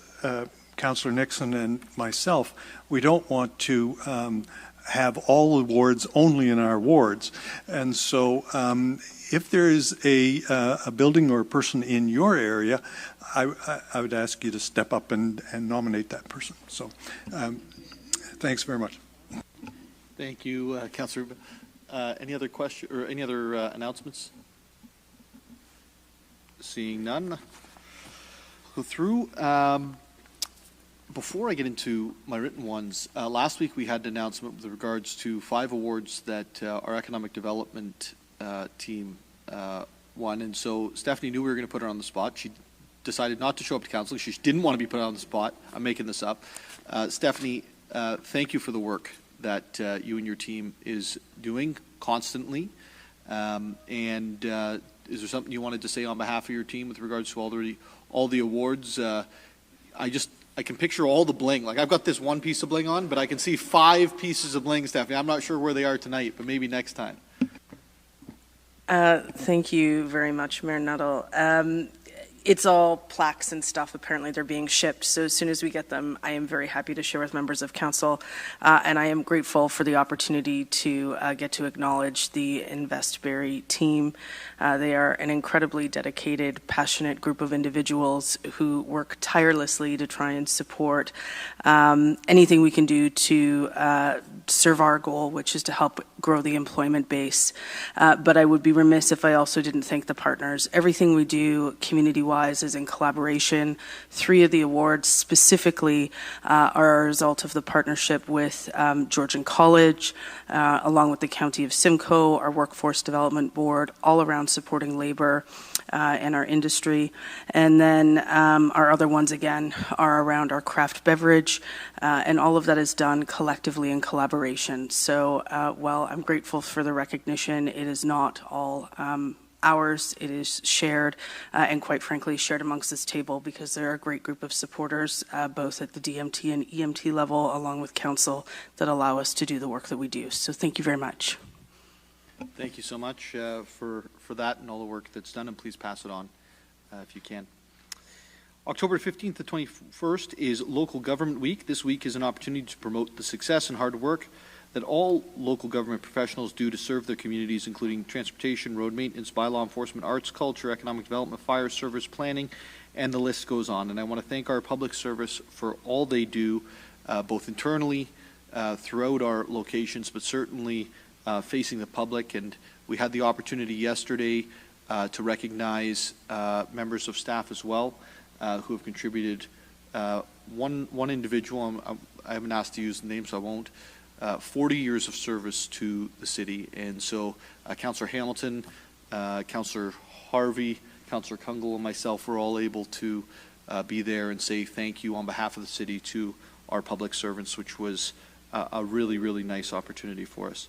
Councillor Nixon, and myself, we don't want to have all the wards only in our wards. And so if there is a building or a person in your area, I would ask you to step up and nominate that person. So thanks very much. Thank you, Councillor. Any other question or any other announcements? Seeing none, go through. Before I get into my written ones, last week we had an announcement with regards to 5 awards that our economic development team won. And so Stephanie knew we were going to put her on the spot. She decided not to show up to council. She didn't want to be put on the spot. I'm making this up. Stephanie, thank you for the work that you and your team is doing constantly. And is there something you wanted to say on behalf of your team with regards to all the awards? I can picture all the bling. Like, I've got this one piece of bling on, but I can see 5 pieces of bling, Stephanie. I'm not sure where they are tonight, but maybe next time. Thank you very much, Mayor Nuttall. it's all plaques and stuff. Apparently they're being shipped. So as soon as we get them, I am very happy to share with members of council. And I am grateful for the opportunity to get to acknowledge the Invest Barrie team. They are an incredibly dedicated, passionate group of individuals who work tirelessly to try and support anything we can do to serve our goal, which is to help grow the employment base. But I would be remiss if I also didn't thank the partners. Everything we do community-wise is in collaboration. 3 of the awards specifically are a result of the partnership with Georgian College, along with the County of Simcoe, our Workforce Development Board, all around supporting labor and our industry. And then our other ones, again, are around our craft beverage, and all of that is done collectively in collaboration. So while I'm grateful for the recognition, it is not all ours. It is shared, and quite frankly, shared amongst this table, because there are a great group of supporters, both at the DMT and EMT level, along with council, that allow us to do the work that we do. So thank you very much. Thank you so much for that and all the work that's done, and please pass it on if you can. October 15th to 21st is Local Government Week. This week is an opportunity to promote the success and hard work that all local government professionals do to serve their communities, including transportation, road maintenance, bylaw enforcement, arts, culture, economic development, fire service, planning, and the list goes on. And I want to thank our public service for all they do, both internally throughout our locations, but certainly facing the public. And we had the opportunity yesterday to recognize members of staff as well who have contributed. One individual, I haven't asked to use the name, so I won't, 40 years of service to the city. And so Councillor Hamilton, Councillor Harvey, Councillor Kungle, and myself were all able to be there and say thank you on behalf of the city to our public servants, which was a really, really nice opportunity for us.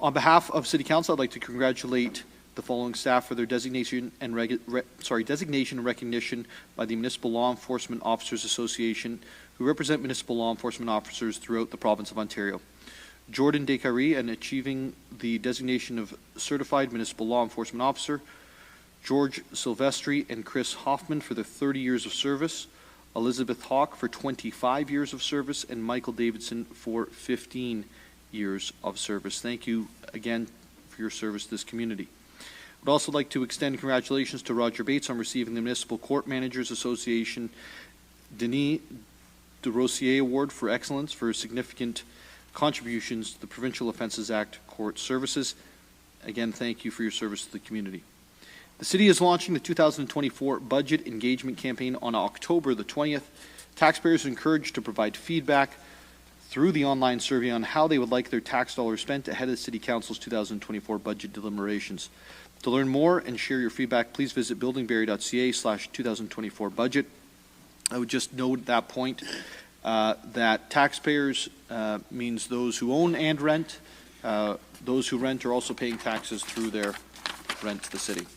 On behalf of City Council, I'd like to congratulate the following staff for their designation and recognition by the Municipal Law Enforcement Officers Association, who represent municipal law enforcement officers throughout the province of Ontario. Jordan Descaries, in achieving the designation of Certified Municipal Law Enforcement Officer. George Silvestri and Chris Hoffman for their 30 years of service. Elizabeth Hawk for 25 years of service, and Michael Davidson for 15 years of service. Thank you again for your service to this community. I'd also like to extend congratulations to Roger Bates on receiving the Municipal Court Managers Association Denis de Rossier Award for Excellence for significant contributions to the Provincial Offences Act court services. Again, thank you for your service to the community. The City is launching the 2024 Budget Engagement Campaign on October the 20th. Taxpayers are encouraged to provide feedback through the online survey on how they would like their tax dollars spent ahead of the City Council's 2024 budget deliberations. To learn more and share your feedback, please visit buildingbarrie.ca/2024 budget. I would just note at that point that taxpayers means those who own and rent. Those who rent are also paying taxes through their rent to the city.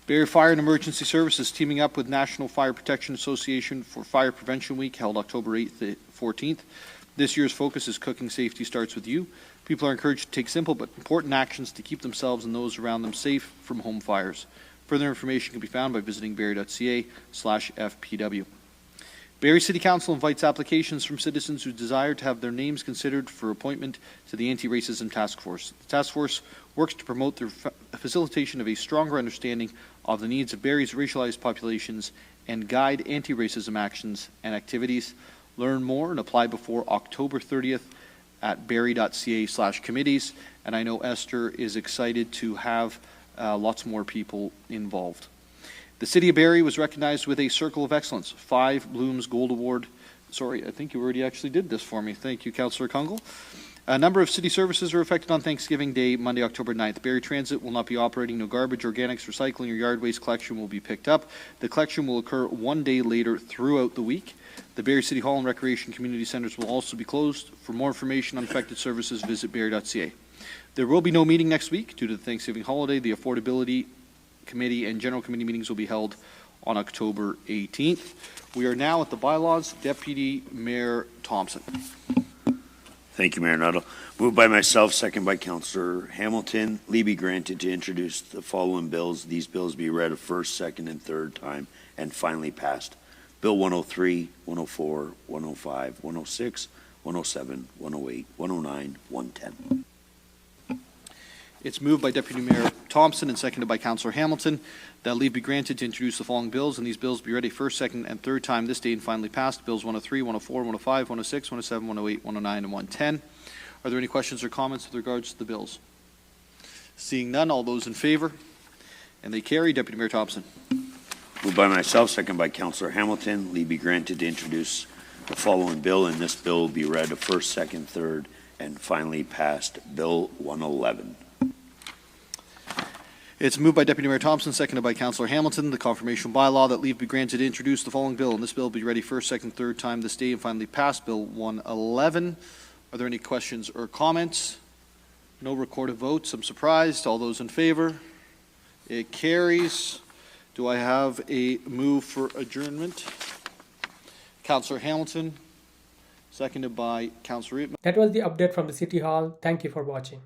Barrie Fire and Emergency Services teaming up with National Fire Protection Association for Fire Prevention Week, held October 8th to 14th. This year's focus is Cooking Safety Starts With You. People are encouraged to take simple but important actions to keep themselves and those around them safe from home fires. Further information can be found by visiting barrie.ca/FPW. Barrie City Council invites applications from citizens who desire to have their names considered for appointment to the Anti-Racism Task Force. The task force works to promote the facilitation of a stronger understanding of the needs of Barrie's racialized populations and guide anti-racism actions and activities. Learn more and apply before October 30th at barrie.ca/committees. And I know Esther is excited to have lots more people involved. The City of Barrie was recognized with a Circle of Excellence, 5 Blooms Gold Award. Sorry, I think you already actually did this for me. Thank you, Councillor Kungle. A number of city services are affected on Thanksgiving Day, Monday, October 9th. Barrie Transit will not be operating. No garbage, organics, recycling, or yard waste collection will be picked up. The collection will occur one day later throughout the week. The Barrie City Hall and Recreation Community Centers will also be closed. For more information on affected services, visit barrie.ca. There will be no meeting next week due to the Thanksgiving holiday. The Affordability Committee and General Committee meetings will be held on October 18th. We are now at the bylaws. Deputy Mayor Thompson. Thank Thank you, Mayor Nuttall. Moved by myself, second by Councillor Hamilton. Leave be granted to introduce the following bills. These bills be read a first, second, and third time and finally passed. Bill 103, 104, 105, 106, 107, 108, 109, 110. It's moved by Deputy Mayor Thompson and seconded by Councillor Hamilton that leave be granted to introduce the following bills, and these bills be read a first, second, and third time this day and finally passed. Bills 103, 104, 105, 106, 107, 108, 109, and 110. Are there any questions or comments with regards to the bills? Seeing none, all those in favor? And they carry. Deputy Mayor Thompson. Moved by myself, second by Councillor Hamilton. Leave be granted to introduce the following bill, and this bill will be read a first, second, third, and finally passed. Bill 111. It's moved by Deputy Mayor Thompson, seconded by Councillor Hamilton, the confirmation bylaw that leave be granted to introduce the following bill, and this bill will be ready first, second, third time this day and finally passed. Bill 111. Are there any questions or comments? No recorded votes. I'm surprised. All those in favor? It carries. Do I have a move for adjournment? Councillor Hamilton, seconded by Councillor Reitman. That was the update from the City Hall. Thank you for watching.